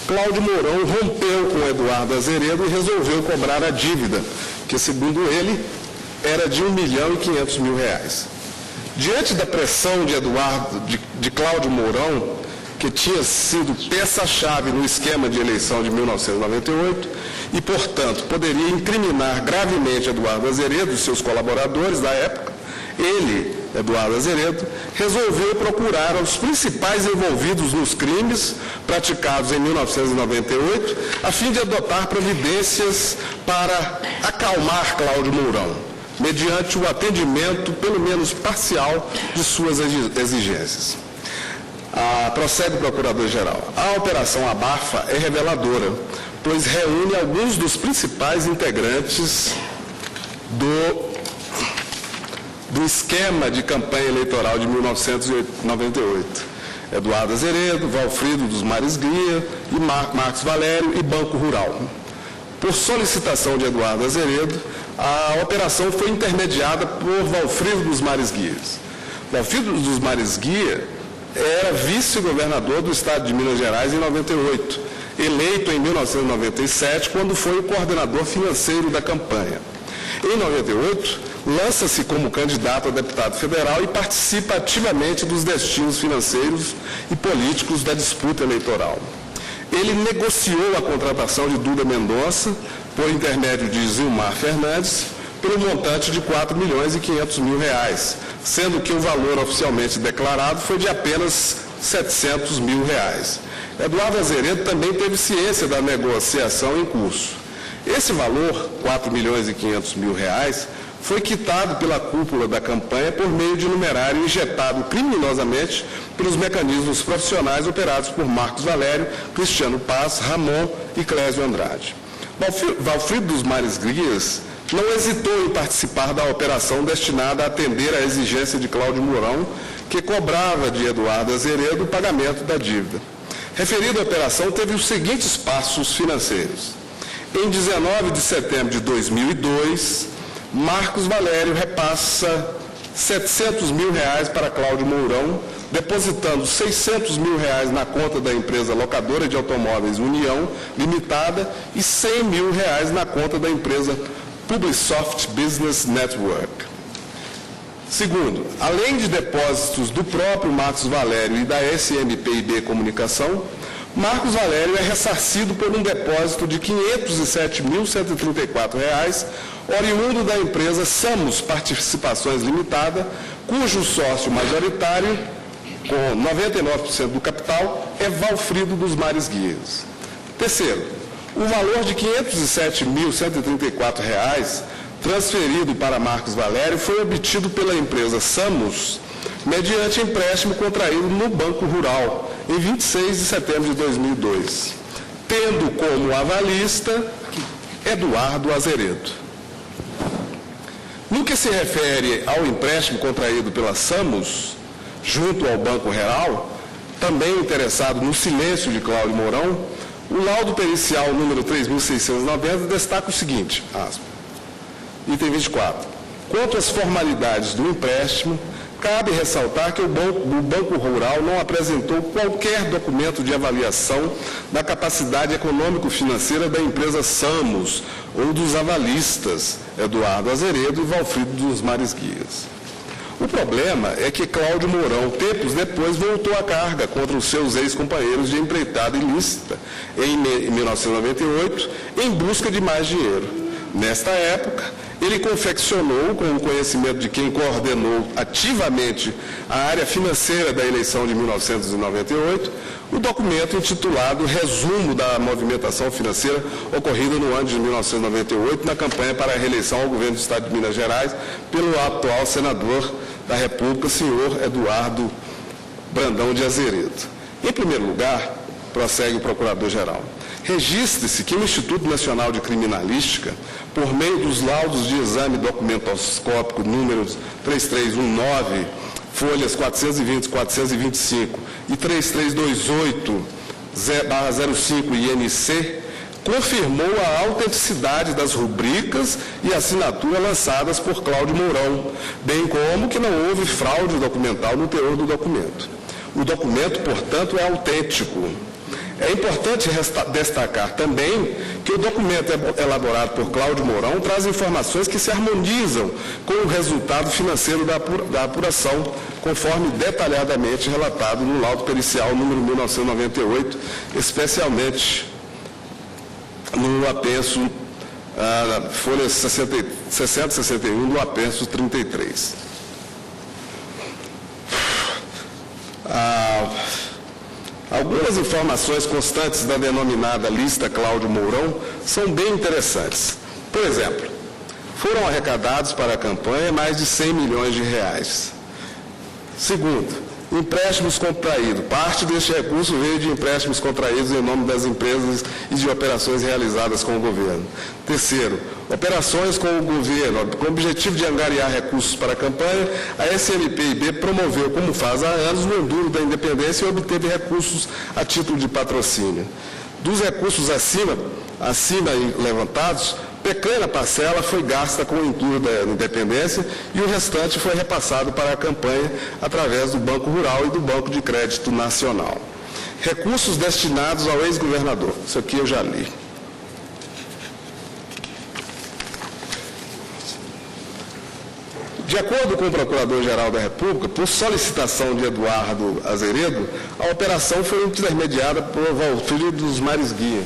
Cláudio Mourão rompeu com Eduardo Azeredo e resolveu cobrar a dívida, que, segundo ele, era de R$ 1.500.000. Diante da pressão de Cláudio Mourão, que tinha sido peça-chave no esquema de eleição de 1998 e, portanto, poderia incriminar gravemente Eduardo Azeredo e seus colaboradores da época, ele, Eduardo Azeredo, resolveu procurar os principais envolvidos nos crimes praticados em 1998, a fim de adotar providências para acalmar Cláudio Mourão, mediante o atendimento, pelo menos parcial, de suas exigências. Prossegue o Procurador-Geral. A Operação Abafa é reveladora, pois reúne alguns dos principais integrantes do esquema de campanha eleitoral de 1998. Eduardo Azeredo, Valfrido dos Mares Guia e Marcos Valério e Banco Rural. Por solicitação de Eduardo Azeredo, a operação foi intermediada por Valfrido dos Mares Guias. Valfrido dos Mares Guia era vice-governador do estado de Minas Gerais em 98, eleito em 1997, quando foi o coordenador financeiro da campanha. Em 98, lança-se como candidato a deputado federal e participa ativamente dos destinos financeiros e políticos da disputa eleitoral. Ele negociou a contratação de Duda Mendonça, por intermédio de Zilmar Fernandes, pelo montante de R$ 4.500.000, sendo que o valor oficialmente declarado foi de apenas R$ 700.000. Eduardo Azeredo também teve ciência da negociação em curso. Esse valor, R$ 4.500.000, foi quitado pela cúpula da campanha por meio de numerário injetado criminosamente pelos mecanismos profissionais operados por Marcos Valério, Cristiano Paz, Ramon e Clésio Andrade. Valfrido dos Mares Guias não hesitou em participar da operação destinada a atender à exigência de Cláudio Mourão, que cobrava de Eduardo Azeredo o pagamento da dívida. Referida operação teve os seguintes passos financeiros. Em 19 de setembro de 2002, Marcos Valério repassa R$ 700.000 para Cláudio Mourão, depositando R$ 600.000 na conta da empresa locadora de automóveis União Limitada e R$ 100.000 na conta da empresa Publisoft Business Network. Segundo, além de depósitos do próprio Marcos Valério e da SMPIB Comunicação, Marcos Valério é ressarcido por um depósito de R$ 507.134, oriundo da empresa Samos Participações Limitada, cujo sócio majoritário, com 99% do capital, é Valfrido dos Mares Guias. Terceiro, o valor de R$ 507.134 transferido para Marcos Valério foi obtido pela empresa Samos mediante empréstimo contraído no Banco Rural, em 26 de setembro de 2002, tendo como avalista Eduardo Azeredo. No que se refere ao empréstimo contraído pela Samos, junto ao Banco Rural, também interessado no silêncio de Cláudio Mourão, o laudo pericial número 3.690 destaca o seguinte, item 24. Quanto às formalidades do empréstimo, cabe ressaltar que o Banco Rural não apresentou qualquer documento de avaliação da capacidade econômico-financeira da empresa Samos ou dos avalistas Eduardo Azeredo e Valfrido dos Mares Guias. O problema é que Cláudio Mourão, tempos depois, voltou à carga contra os seus ex-companheiros de empreitada ilícita em 1998, em busca de mais dinheiro. Nesta época, ele confeccionou, com o conhecimento de quem coordenou ativamente a área financeira da eleição de 1998, o documento intitulado Resumo da Movimentação Financeira ocorrida no ano de 1998 na campanha para a reeleição ao governo do Estado de Minas Gerais pelo atual senador da República, senhor Eduardo Brandão de Azeredo. Em primeiro lugar, prossegue o Procurador-Geral, registre-se que o Instituto Nacional de Criminalística, por meio dos laudos de exame documentoscópico números 3319, folhas 420, 425 e 3328/05 INC, confirmou a autenticidade das rubricas e assinatura lançadas por Cláudio Mourão, bem como que não houve fraude documental no teor do documento. O documento, portanto, é autêntico. É importante destacar também que o documento elaborado por Cláudio Mourão traz informações que se harmonizam com o resultado financeiro da apuração, conforme detalhadamente relatado no laudo pericial número 1998, especialmente no apenso, folha 60 e 61 do apenso 33. Algumas informações constantes da denominada lista Cláudio Mourão são bem interessantes. Por exemplo, foram arrecadados para a campanha mais de 100 milhões de reais. Segundo, empréstimos contraídos. Parte deste recurso veio de empréstimos contraídos em nome das empresas e de operações realizadas com o governo. Terceiro, operações com o governo. Com o objetivo de angariar recursos para a campanha, a SNPIB promoveu, como faz há anos, o enduro da independência e obteve recursos a título de patrocínio. Dos recursos acima levantados, pequena parcela foi gasta com o enduro da independência e o restante foi repassado para a campanha através do Banco Rural e do Banco de Crédito Nacional. Recursos destinados ao ex-governador. Isso aqui eu já li. De acordo com o Procurador-Geral da República, por solicitação de Eduardo Azeredo, a operação foi intermediada por Valfrídio dos Mares Guia.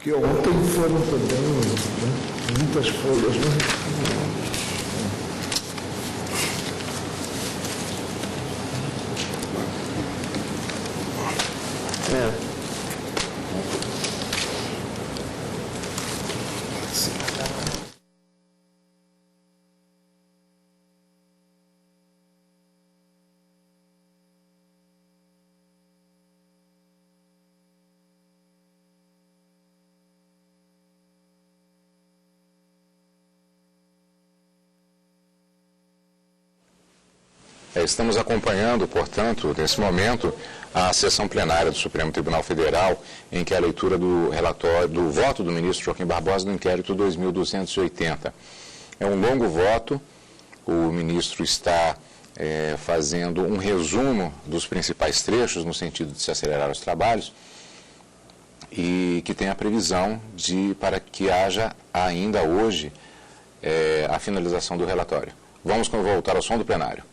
Porque ontem foram também, né, muitas folhas, né? Estamos acompanhando, portanto, nesse momento, a sessão plenária do Supremo Tribunal Federal, em que a leitura do relatório, do voto do ministro Joaquim Barbosa no inquérito 2280. É um longo voto, o ministro está fazendo um resumo dos principais trechos, no sentido de se acelerar os trabalhos, e que tem a previsão para que haja ainda hoje a finalização do relatório. Vamos voltar ao som do plenário.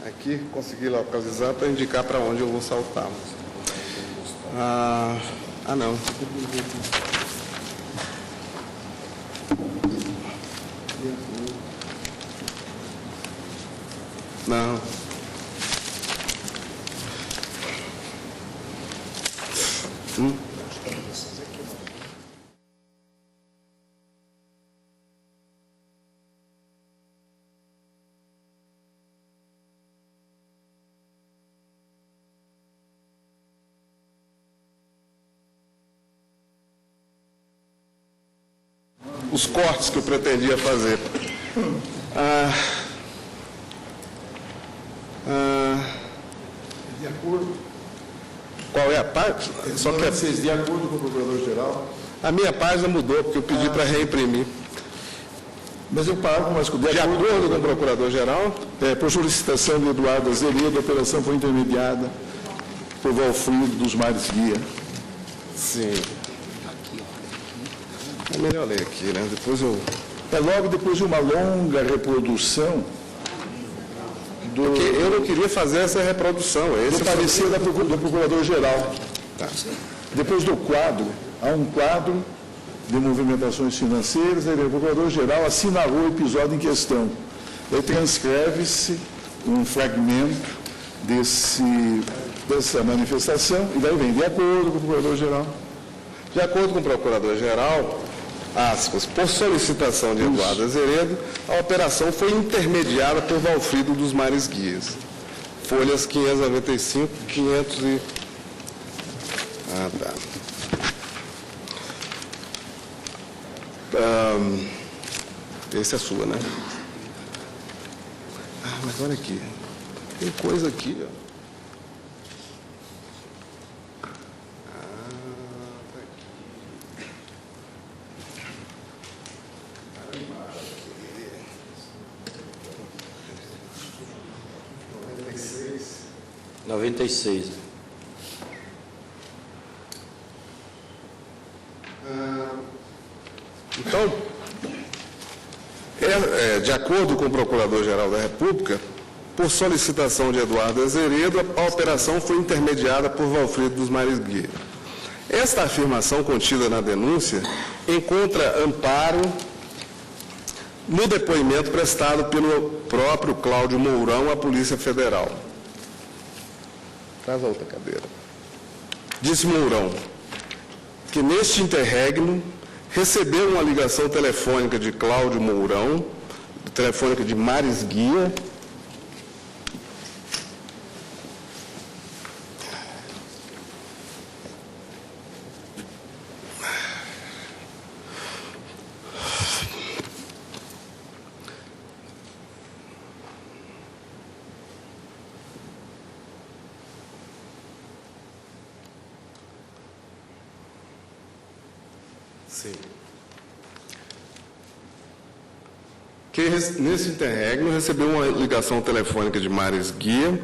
Aqui, consegui localizar para indicar para onde eu vou saltar. Não. Não. os cortes que eu pretendia fazer. De acordo, Qual é a parte? Só que vocês, de acordo com o Procurador-Geral, a minha página mudou, porque eu pedi para reimprimir. mas eu pago, mas De acordo com o Procurador-Geral, por solicitação de Eduardo Azevedo, a operação foi intermediada por Valfrido dos Mares Guia. sim. É melhor ler aqui, né? Depois eu... É logo depois de uma longa reprodução Porque eu não queria fazer essa reprodução. Esse do parecer do Procurador-Geral. Tá. Depois do quadro, há um quadro de movimentações financeiras, aí o Procurador-Geral assinalou o episódio em questão. Aí transcreve-se um fragmento dessa manifestação, e daí vem, de acordo com o Procurador-Geral. De acordo com o Procurador-Geral, aspas, por solicitação de Eduardo Azevedo, a operação foi intermediada por Valfrido dos Mares Guias. Folhas 595, 500 e... tá. Esse é sua, né? Mas olha aqui. Tem coisa aqui, ó. Tá aqui. 96. Então, de acordo com o Procurador-Geral da República, por solicitação de Eduardo Azevedo, a operação foi intermediada por Valfrido dos Mares Guia. Esta afirmação contida na denúncia encontra amparo no depoimento prestado pelo próprio Cláudio Mourão à Polícia Federal. Traz a outra cadeira. Disse Mourão que neste interregno recebeu uma ligação telefônica de Cláudio Mourão, telefônica de Mares Guia, sim, que nesse interregno recebeu uma ligação telefônica de Mares Guia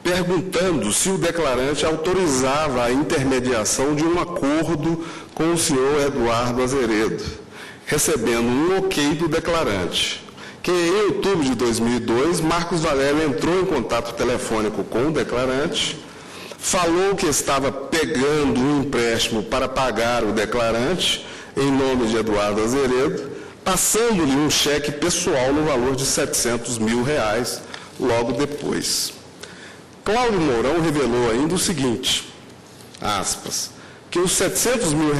perguntando se o declarante autorizava a intermediação de um acordo com o senhor Eduardo Azevedo, recebendo um ok do declarante, que em outubro de 2002, Marcos Valério entrou em contato telefônico com o declarante, falou que estava pegando um empréstimo para pagar o declarante, em nome de Eduardo Azevedo, passando-lhe um cheque pessoal no valor de R$700 mil logo depois. Cláudio Mourão revelou ainda o seguinte, aspas, que os R$700 mil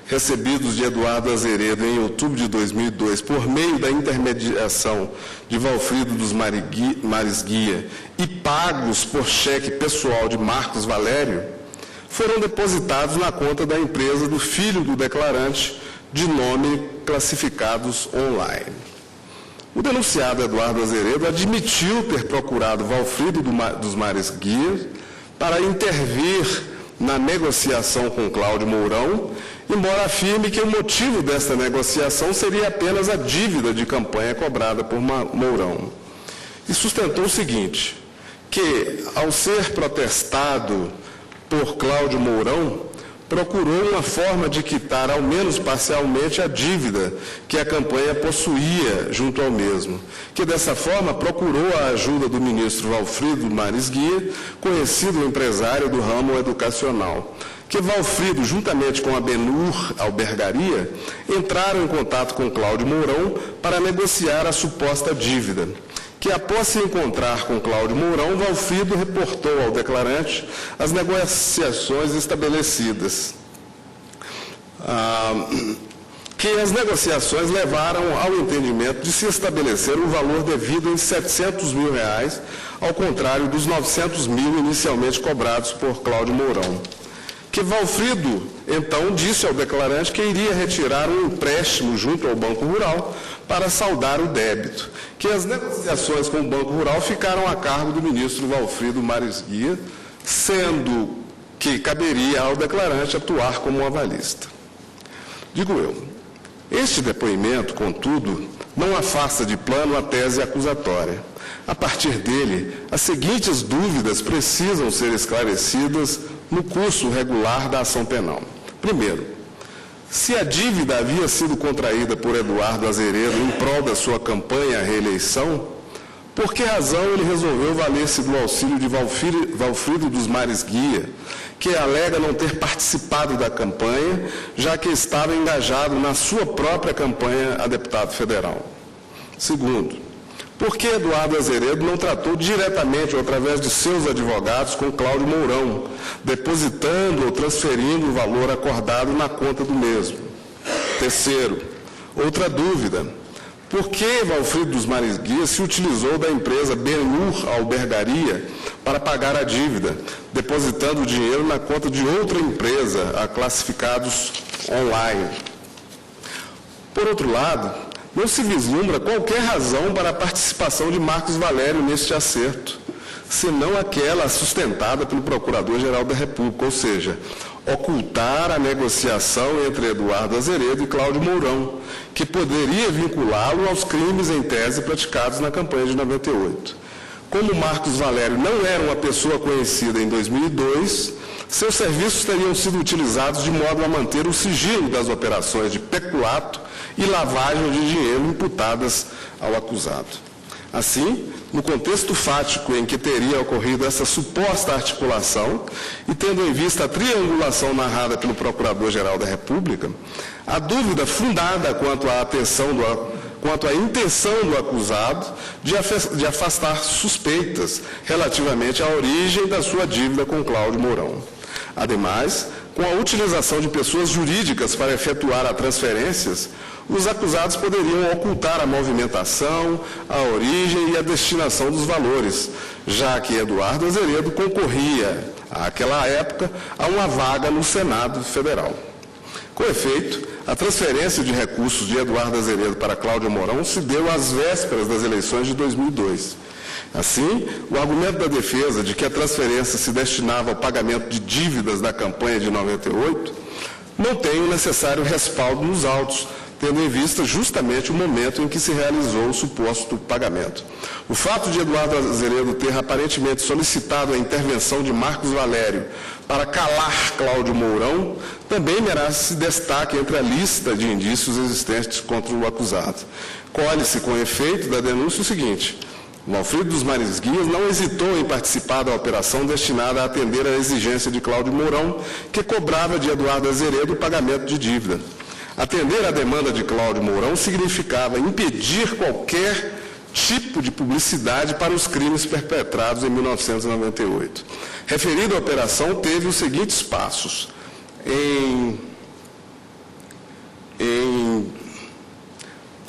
recebidos de Eduardo Azevedo em outubro de 2002 por meio da intermediação de Valfrido dos Mares Guia e pagos por cheque pessoal de Marcos Valério foram depositados na conta da empresa do filho do declarante de nome Classificados Online. O denunciado Eduardo Azevedo admitiu ter procurado Valfrido dos Mares Guia para intervir na negociação com Cláudio Mourão, embora afirme que o motivo desta negociação seria apenas a dívida de campanha cobrada por Mourão. E sustentou o seguinte, que, ao ser protestado por Cláudio Mourão, procurou uma forma de quitar, ao menos parcialmente, a dívida que a campanha possuía junto ao mesmo, que dessa forma procurou a ajuda do ministro Valfrido Mares Guia, conhecido empresário do ramo educacional, que Valfrido, juntamente com a Benur Albergaria, entraram em contato com Cláudio Mourão para negociar a suposta dívida, que após se encontrar com Cláudio Mourão, Valfrido reportou ao declarante as negociações estabelecidas. Que as negociações levaram ao entendimento de se estabelecer um valor devido em R$700 mil, ao contrário dos R$900 mil inicialmente cobrados por Cláudio Mourão. que Valfrido, então, disse ao declarante que iria retirar um empréstimo junto ao Banco Rural para saldar o débito, que as negociações com o Banco Rural ficaram a cargo do ministro Valfrido Maris Guia, sendo que caberia ao declarante atuar como um avalista. Digo eu, este depoimento, contudo, não afasta de plano a tese acusatória. A partir dele, as seguintes dúvidas precisam ser esclarecidas no curso regular da ação penal. Primeiro, se a dívida havia sido contraída por Eduardo Azeredo em prol da sua campanha à reeleição, por que razão ele resolveu valer-se do auxílio de Valfrido dos Maris Guia, que alega não ter participado da campanha, já que estava engajado na sua própria campanha a deputado federal? Segundo, por que Eduardo Azeredo não tratou diretamente ou através de seus advogados com Cláudio Mourão, depositando ou transferindo o valor acordado na conta do mesmo? Terceiro, outra dúvida, por que Valfrido dos Maris Guia se utilizou da empresa Benur Albergaria para pagar a dívida, depositando o dinheiro na conta de outra empresa, a Classificados Online? Por outro lado, não se vislumbra qualquer razão para a participação de Marcos Valério neste acerto, senão aquela sustentada pelo Procurador-Geral da República, ou seja, ocultar a negociação entre Eduardo Azeredo e Cláudio Mourão, que poderia vinculá-lo aos crimes em tese praticados na campanha de 98. Como Marcos Valério não era uma pessoa conhecida em 2002, seus serviços teriam sido utilizados de modo a manter o sigilo das operações de peculato e lavagem de dinheiro imputadas ao acusado. Assim, no contexto fático em que teria ocorrido essa suposta articulação, e tendo em vista a triangulação narrada pelo Procurador-Geral da República, a dúvida fundada quanto à intenção do acusado de afastar suspeitas relativamente à origem da sua dívida com Cláudio Mourão. Ademais, com a utilização de pessoas jurídicas para efetuar as transferências, os acusados poderiam ocultar a movimentação, a origem e a destinação dos valores, já que Eduardo Azeredo concorria, àquela época, a uma vaga no Senado Federal. Com efeito, a transferência de recursos de Eduardo Azeredo para Cláudio Mourão se deu às vésperas das eleições de 2002. Assim, o argumento da defesa de que a transferência se destinava ao pagamento de dívidas da campanha de 98 não tem o necessário respaldo nos autos, tendo em vista justamente o momento em que se realizou o suposto pagamento. O fato de Eduardo Azeredo ter aparentemente solicitado a intervenção de Marcos Valério para calar Cláudio Mourão também merece destaque entre a lista de indícios existentes contra o acusado. Colhe-se com efeito da denúncia o seguinte: Valfrido dos Maris Guia não hesitou em participar da operação destinada a atender à exigência de Cláudio Mourão, que cobrava de Eduardo Azeredo o pagamento de dívida. Atender à demanda de Cláudio Mourão significava impedir qualquer tipo de publicidade para os crimes perpetrados em 1998. Referida à operação, teve os seguintes passos. Em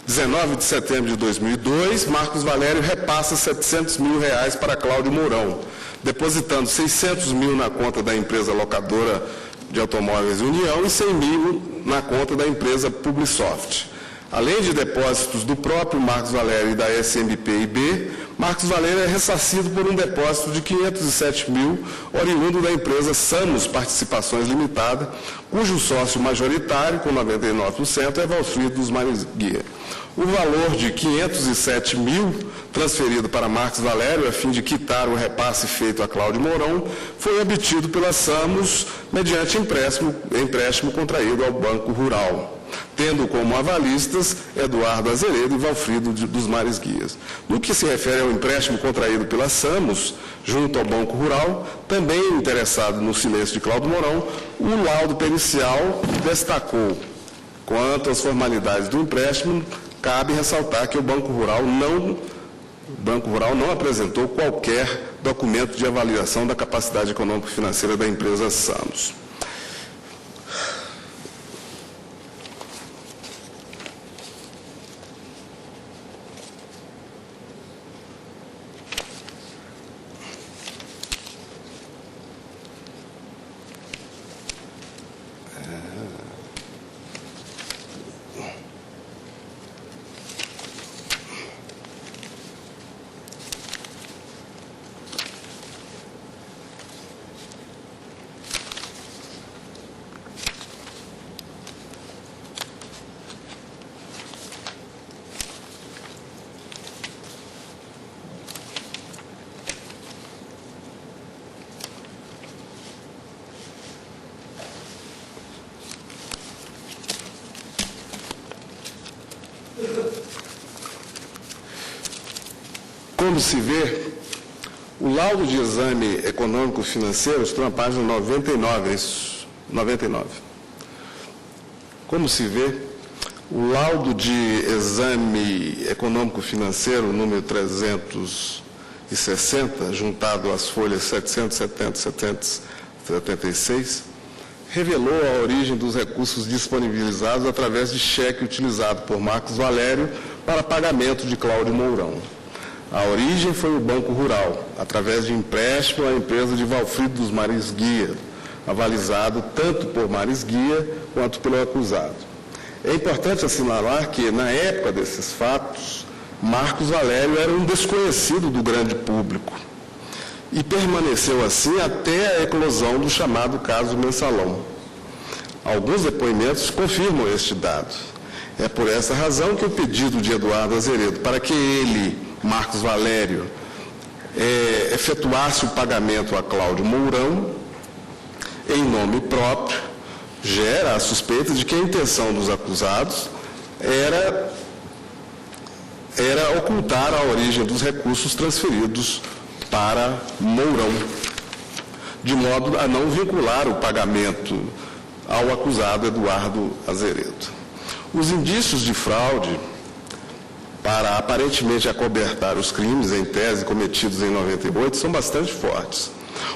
19 de setembro de 2002, Marcos Valério repassa R$700 mil para Cláudio Mourão, depositando R$600 mil na conta da empresa locadora de automóveis União e R$100 mil na conta da empresa Publisoft. Além de depósitos do próprio Marcos Valério e da SMPIB, Marcos Valério é ressarcido por um depósito de R$507 mil, oriundo da empresa Samos Participações Limitada, cujo sócio majoritário, com 99%, é Valfrido dos Maris Guia. O valor de R$507 mil transferido para Marcos Valério, a fim de quitar o repasse feito a Cláudio Mourão, foi obtido pela Samos mediante empréstimo contraído ao Banco Rural, tendo como avalistas Eduardo Azeredo e Valfrido dos Maris Guias. No que se refere ao empréstimo contraído pela Samos, junto ao Banco Rural, também interessado no silêncio de Cláudio Mourão, o laudo pericial destacou: quanto às formalidades do empréstimo, cabe ressaltar que o Banco Rural não apresentou qualquer documento de avaliação da capacidade econômico-financeira da empresa Samos. Como se vê, o laudo de exame econômico-financeiro, estou na página 99, é isso? 99. Como se vê, o laudo de exame econômico-financeiro, número 360, juntado às folhas 770 e 776, revelou a origem dos recursos disponibilizados através de cheque utilizado por Marcos Valério para pagamento de Cláudio Mourão. A origem foi o Banco Rural, através de empréstimo à empresa de Valfrido dos Maris Guia, avalizado tanto por Maris Guia quanto pelo acusado. É importante assinalar que, na época desses fatos, Marcos Valério era um desconhecido do grande público e permaneceu assim até a eclosão do chamado caso Mensalão. Alguns depoimentos confirmam este dado. É por essa razão que o pedido de Eduardo Azeredo para que ele, Marcos Valério, efetuasse o pagamento a Cláudio Mourão, em nome próprio, gera a suspeita de que a intenção dos acusados era ocultar a origem dos recursos transferidos para Mourão, de modo a não vincular o pagamento ao acusado Eduardo Azeredo. Os indícios de fraude para aparentemente acobertar os crimes, em tese, cometidos em 98, são bastante fortes.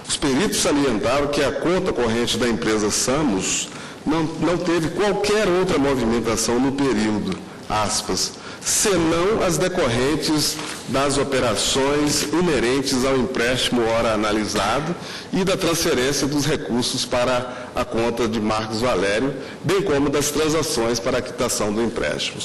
Os peritos salientaram que a conta corrente da empresa Samos não teve qualquer outra movimentação no período, aspas, senão as decorrentes das operações inerentes ao empréstimo ora analisado e da transferência dos recursos para a conta de Marcos Valério, bem como das transações para a quitação do empréstimo.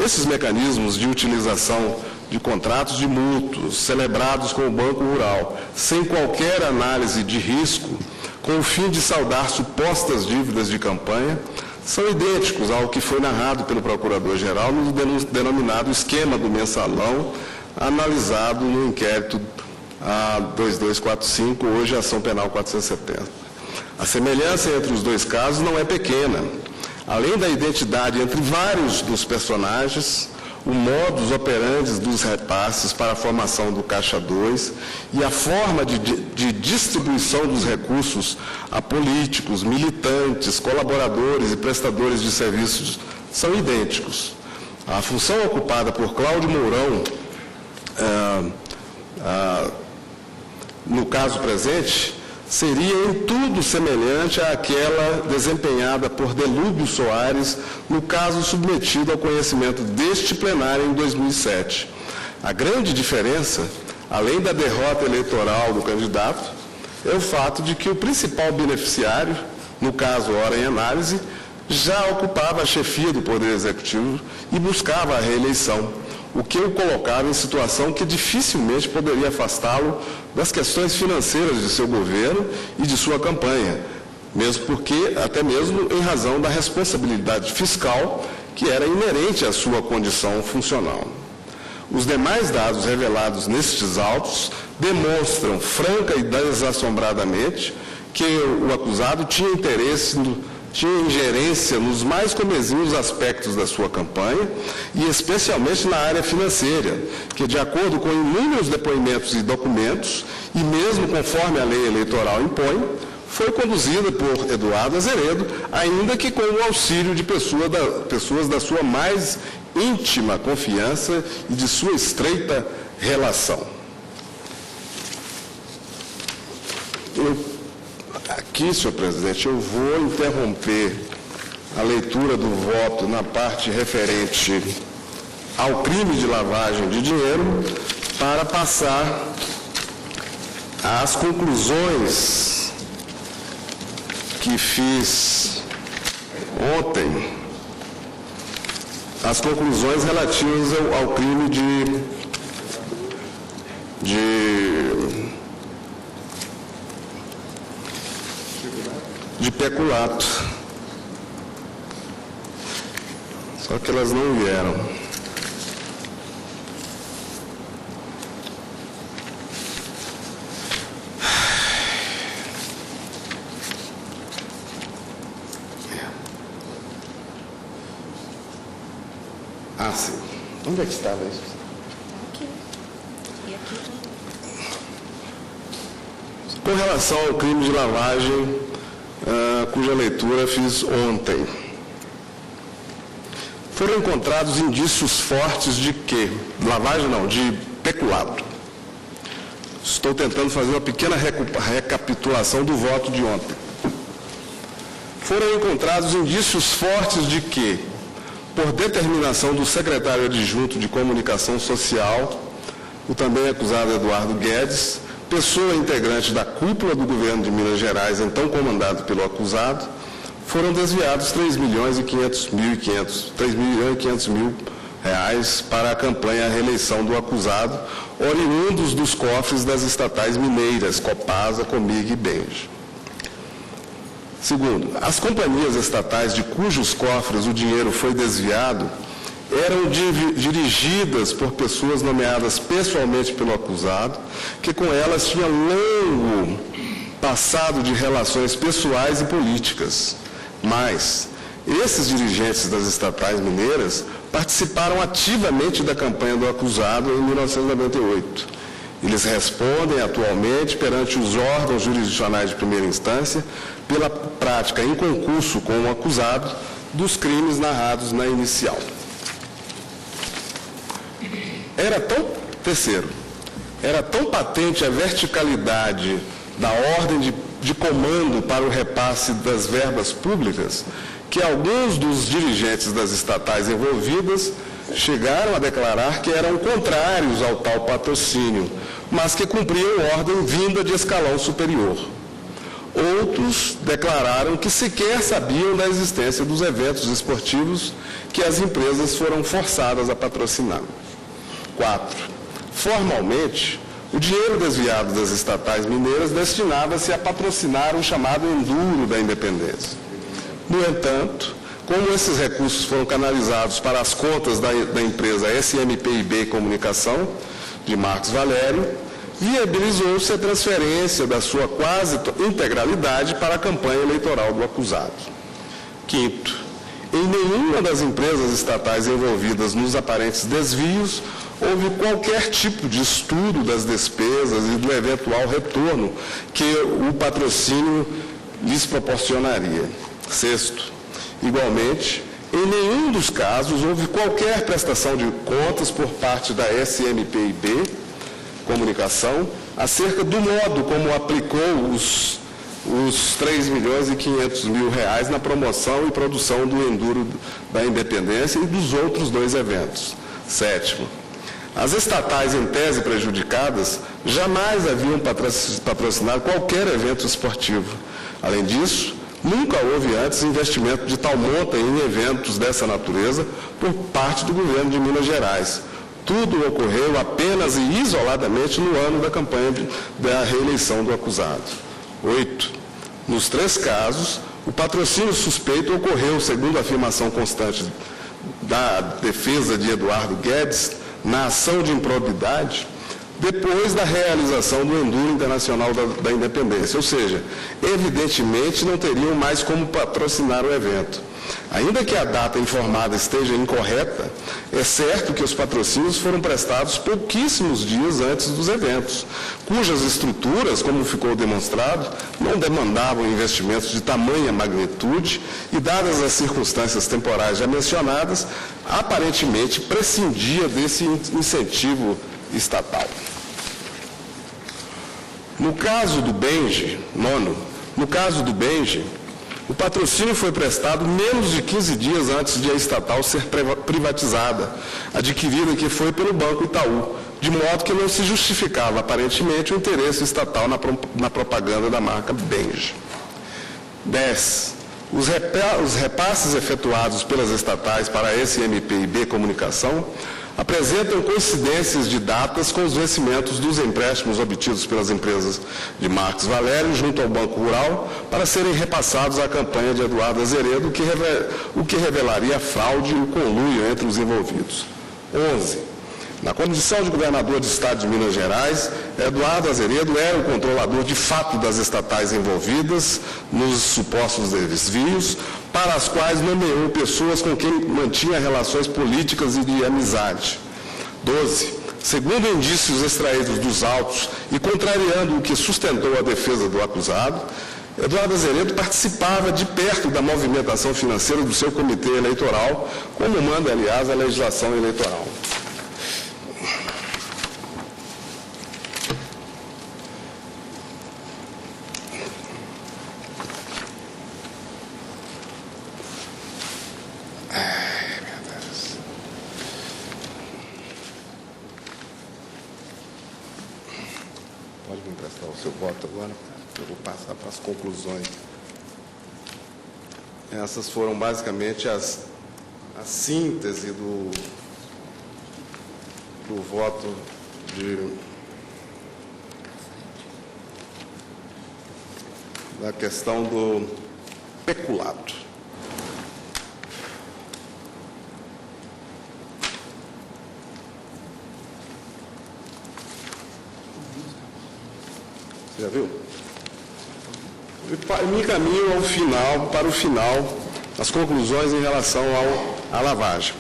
Esses mecanismos de utilização de contratos de mútuos celebrados com o Banco Rural, sem qualquer análise de risco, com o fim de saldar supostas dívidas de campanha, são idênticos ao que foi narrado pelo Procurador-Geral no denominado esquema do Mensalão, analisado no inquérito 2245, hoje ação penal 470. A semelhança entre os dois casos não é pequena. Além da identidade entre vários dos personagens, o modus operandi dos repasses para a formação do Caixa 2 e a forma de distribuição dos recursos a políticos, militantes, colaboradores e prestadores de serviços são idênticos. A função ocupada por Cláudio Mourão, no caso presente, seria em tudo semelhante àquela desempenhada por Delúbio Soares no caso submetido ao conhecimento deste plenário em 2007. A grande diferença, além da derrota eleitoral do candidato, é o fato de que o principal beneficiário, no caso ora em análise, já ocupava a chefia do Poder Executivo e buscava a reeleição, o que o colocava em situação que dificilmente poderia afastá-lo das questões financeiras de seu governo e de sua campanha, mesmo porque, até mesmo em razão da responsabilidade fiscal que era inerente à sua condição funcional. Os demais dados revelados nestes autos demonstram franca e desassombradamente que o acusado tinha ingerência nos mais comezinhos aspectos da sua campanha e especialmente na área financeira, que de acordo com inúmeros depoimentos e documentos, e mesmo conforme a lei eleitoral impõe, foi conduzida por Eduardo Azeredo, ainda que com o auxílio de pessoas da sua mais íntima confiança e de sua estreita relação. Aqui, senhor presidente, eu vou interromper a leitura do voto na parte referente ao crime de lavagem de dinheiro para passar às conclusões que fiz ontem, as conclusões relativas ao crime de peculato. Só que elas não vieram. Ah, sim. Onde é que estava isso? Aqui. E aqui. Com relação ao crime de lavagem, cuja leitura fiz ontem, foram encontrados indícios fortes de que, lavagem não, de peculato. Estou tentando fazer uma pequena recapitulação do voto de ontem. Foram encontrados indícios fortes de que, por determinação do secretário adjunto de Comunicação Social, o também acusado Eduardo Guedes, pessoa integrante da cúpula do governo de Minas Gerais, então comandado pelo acusado, foram desviados 3.500.000 reais para a campanha à reeleição do acusado, oriundos dos cofres das estatais mineiras, Copasa, Comig e Benj. Segundo, as companhias estatais de cujos cofres o dinheiro foi desviado eram dirigidas por pessoas nomeadas pessoalmente pelo acusado, que com elas tinha longo passado de relações pessoais e políticas. Mas esses dirigentes das estatais mineiras participaram ativamente da campanha do acusado em 1998. Eles respondem atualmente perante os órgãos jurisdicionais de primeira instância pela prática em concurso com o acusado dos crimes narrados na inicial. Terceiro, era tão patente a verticalidade da ordem de comando para o repasse das verbas públicas que alguns dos dirigentes das estatais envolvidas chegaram a declarar que eram contrários ao tal patrocínio, mas que cumpriam ordem vinda de escalão superior. Outros declararam que sequer sabiam da existência dos eventos esportivos que as empresas foram forçadas a patrocinar. 4. Formalmente, o dinheiro desviado das estatais mineiras destinava-se a patrocinar o chamado Enduro da Independência. No entanto, como esses recursos foram canalizados para as contas da empresa SMPIB Comunicação, de Marcos Valério, viabilizou-se a transferência da sua quase integralidade para a campanha eleitoral do acusado. Quinto, em nenhuma das empresas estatais envolvidas nos aparentes desvios houve qualquer tipo de estudo das despesas e do eventual retorno que o patrocínio lhes proporcionaria. Sexto, igualmente, em nenhum dos casos houve qualquer prestação de contas por parte da SMPIB Comunicação acerca do modo como aplicou os 3.500.000 reais na promoção e produção do Enduro da Independência e dos outros 2 eventos. Sétimo, as estatais em tese prejudicadas jamais haviam patrocinado qualquer evento esportivo. Além disso, nunca houve antes investimento de tal monta em eventos dessa natureza por parte do governo de Minas Gerais. Tudo ocorreu apenas e isoladamente no ano da campanha da reeleição do acusado. 8. Nos 3 casos, o patrocínio suspeito ocorreu, segundo a afirmação constante da defesa de Eduardo Guedes, na ação de improbidade, depois da realização do Enduro Internacional da Independência, ou seja, evidentemente não teriam mais como patrocinar o evento. Ainda que a data informada esteja incorreta, é certo que os patrocínios foram prestados pouquíssimos dias antes dos eventos, cujas estruturas, como ficou demonstrado, não demandavam investimentos de tamanha magnitude e, dadas as circunstâncias temporais já mencionadas, aparentemente prescindia desse incentivo estatal. No caso do Benj, o patrocínio foi prestado menos de 15 dias antes de a estatal ser privatizada, adquirida que foi pelo Banco Itaú, de modo que não se justificava aparentemente o interesse estatal na propaganda da marca Benj. 10. Os repasses efetuados pelas estatais para a SMPIB Comunicação apresentam coincidências de datas com os vencimentos dos empréstimos obtidos pelas empresas de Marcos Valério junto ao Banco Rural para serem repassados à campanha de Eduardo Azeredo, o que revelaria a fraude e o conluio entre os envolvidos. 11. Na condição de governador do Estado de Minas Gerais, Eduardo Azeredo era o controlador de fato das estatais envolvidas nos supostos desvios, para as quais nomeou pessoas com quem mantinha relações políticas e de amizade. 12. segundo indícios extraídos dos autos e contrariando o que sustentou a defesa do acusado, Eduardo Azeredo participava de perto da movimentação financeira do seu comitê eleitoral, como manda, aliás, a legislação eleitoral. Pode me emprestar o seu voto agora? Eu vou passar para as conclusões. Essas foram basicamente a síntese do voto da questão do peculato. Já viu? Me encaminho para o final, as conclusões em relação à lavagem.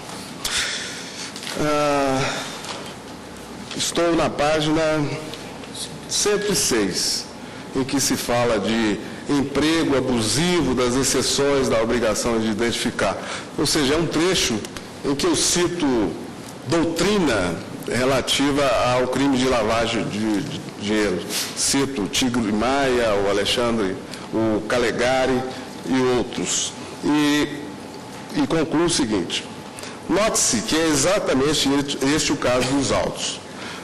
Estou na página 106, em que se fala de emprego abusivo das exceções da obrigação de identificar. Ou seja, é um trecho em que eu cito doutrina relativa ao crime de lavagem de dinheiro. Cito o Tigre Maia, o Alexandre, o Calegari e outros. E concluo o seguinte: note-se que é exatamente este o caso dos autos.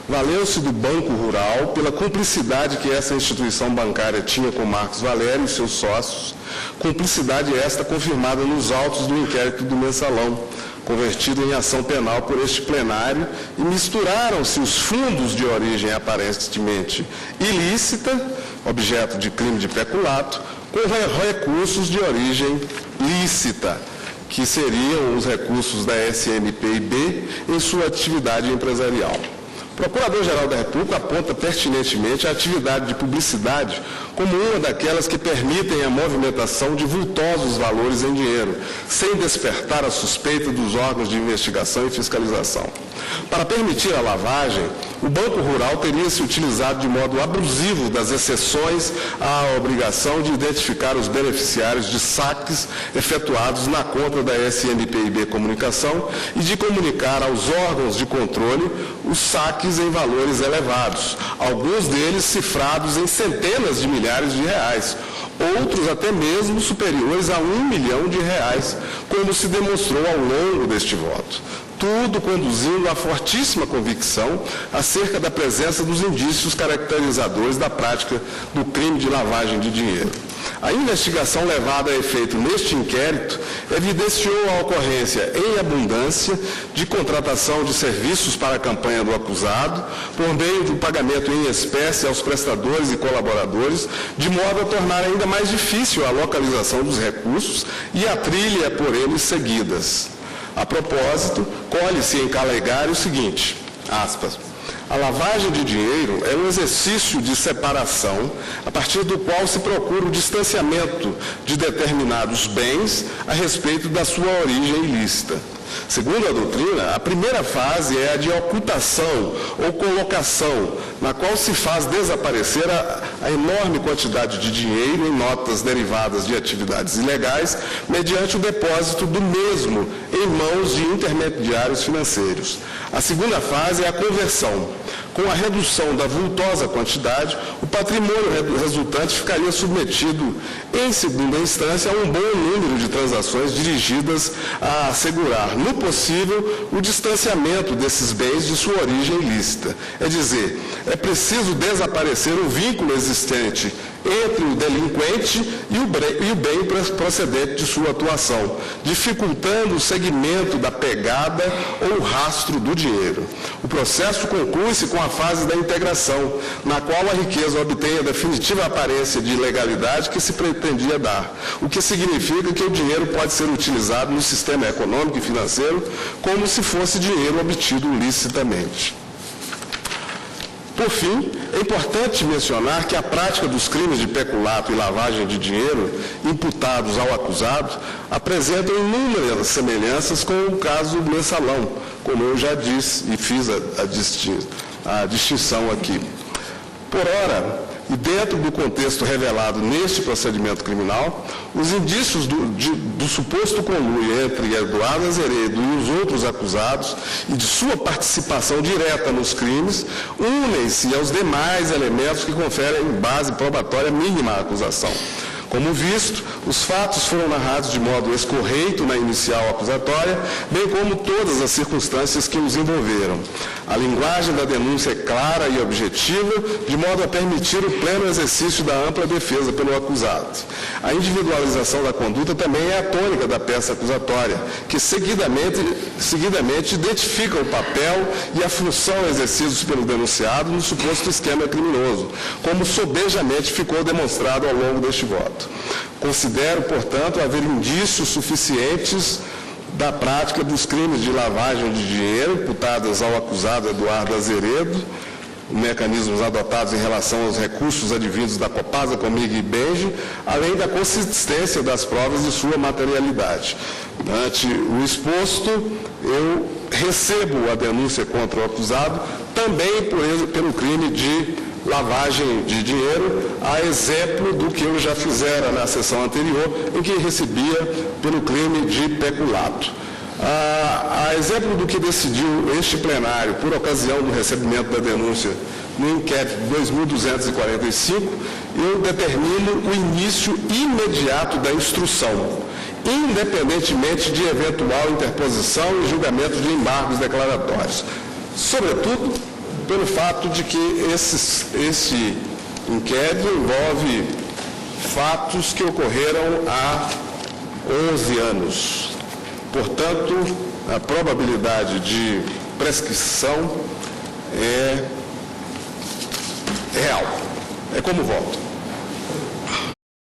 Valeu-se do Banco Rural pela cumplicidade que essa instituição bancária tinha com Marcos Valério e seus sócios, cumplicidade esta confirmada nos autos do inquérito do Mensalão, convertido em ação penal por este plenário, e misturaram-se os fundos de origem aparentemente ilícita, objeto de crime de peculato, com recursos de origem lícita, que seriam os recursos da SNPIB em sua atividade empresarial. O Procurador-Geral da República aponta pertinentemente a atividade de publicidade como uma daquelas que permitem a movimentação de vultosos valores em dinheiro, sem despertar a suspeita dos órgãos de investigação e fiscalização. Para permitir a lavagem, o Banco Rural teria se utilizado de modo abusivo das exceções à obrigação de identificar os beneficiários de saques efetuados na conta da SNPIB Comunicação e de comunicar aos órgãos de controle os saques em valores elevados, alguns deles cifrados em centenas de milhares de reais, outros até mesmo superiores a R$1 milhão, como se demonstrou ao longo deste voto. Tudo conduzindo a fortíssima convicção acerca da presença dos indícios caracterizadores da prática do crime de lavagem de dinheiro. A investigação levada a efeito neste inquérito evidenciou a ocorrência em abundância de contratação de serviços para a campanha do acusado, por meio do pagamento em espécie aos prestadores e colaboradores, de modo a tornar ainda mais difícil a localização dos recursos e a trilha por eles seguidas. A propósito, colhe-se em Calegari o seguinte, aspas, a lavagem de dinheiro é um exercício de separação a partir do qual se procura o distanciamento de determinados bens a respeito da sua origem ilícita. Segundo a doutrina, a primeira fase é a de ocultação ou colocação, na qual se faz desaparecer a enorme quantidade de dinheiro em notas derivadas de atividades ilegais, mediante o depósito do mesmo em mãos de intermediários financeiros. A segunda fase é a conversão. Com a redução da vultosa quantidade, o patrimônio resultante ficaria submetido, em segunda instância, a um bom número de transações dirigidas a assegurar, no possível, o distanciamento desses bens de sua origem ilícita. É dizer, é preciso desaparecer o vínculo existente entre o delinquente e o bem procedente de sua atuação, dificultando o segmento da pegada ou rastro do dinheiro. O processo conclui-se com a fase da integração, na qual a riqueza obtém a definitiva aparência de ilegalidade que se pretendia dar, o que significa que o dinheiro pode ser utilizado no sistema econômico e financeiro como se fosse dinheiro obtido licitamente. Por fim, é importante mencionar que a prática dos crimes de peculato e lavagem de dinheiro imputados ao acusado apresentam inúmeras semelhanças com o caso do Mensalão, como eu já disse e fiz a distinção aqui. Por ora, e dentro do contexto revelado neste procedimento criminal, os indícios do suposto conluio entre Eduardo Azeredo e os outros acusados e de sua participação direta nos crimes unem-se aos demais elementos que conferem base probatória mínima à acusação. Como visto, os fatos foram narrados de modo escorreito na inicial acusatória, bem como todas as circunstâncias que os envolveram. A linguagem da denúncia é clara e objetiva, de modo a permitir o pleno exercício da ampla defesa pelo acusado. A individualização da conduta também é a tônica da peça acusatória, que seguidamente identifica o papel e a função exercidos pelo denunciado no suposto esquema criminoso, como sobejamente ficou demonstrado ao longo deste voto. Considero, portanto, haver indícios suficientes da prática dos crimes de lavagem de dinheiro imputadas ao acusado Eduardo Azeredo, mecanismos adotados em relação aos recursos advindos da Copasa, Comig e Benji, além da consistência das provas de sua materialidade. Ante o exposto, eu recebo a denúncia contra o acusado também pelo crime de lavagem de dinheiro, a exemplo do que eu já fizera na sessão anterior, em que recebia pelo crime de peculato. A exemplo do que decidiu este plenário por ocasião do recebimento da denúncia no inquérito 2245, eu determino o início imediato da instrução, independentemente de eventual interposição e julgamento de embargos declaratórios. Sobretudo, pelo fato de que esse inquérito envolve fatos que ocorreram há 11 anos. Portanto, a probabilidade de prescrição é real. É como voto.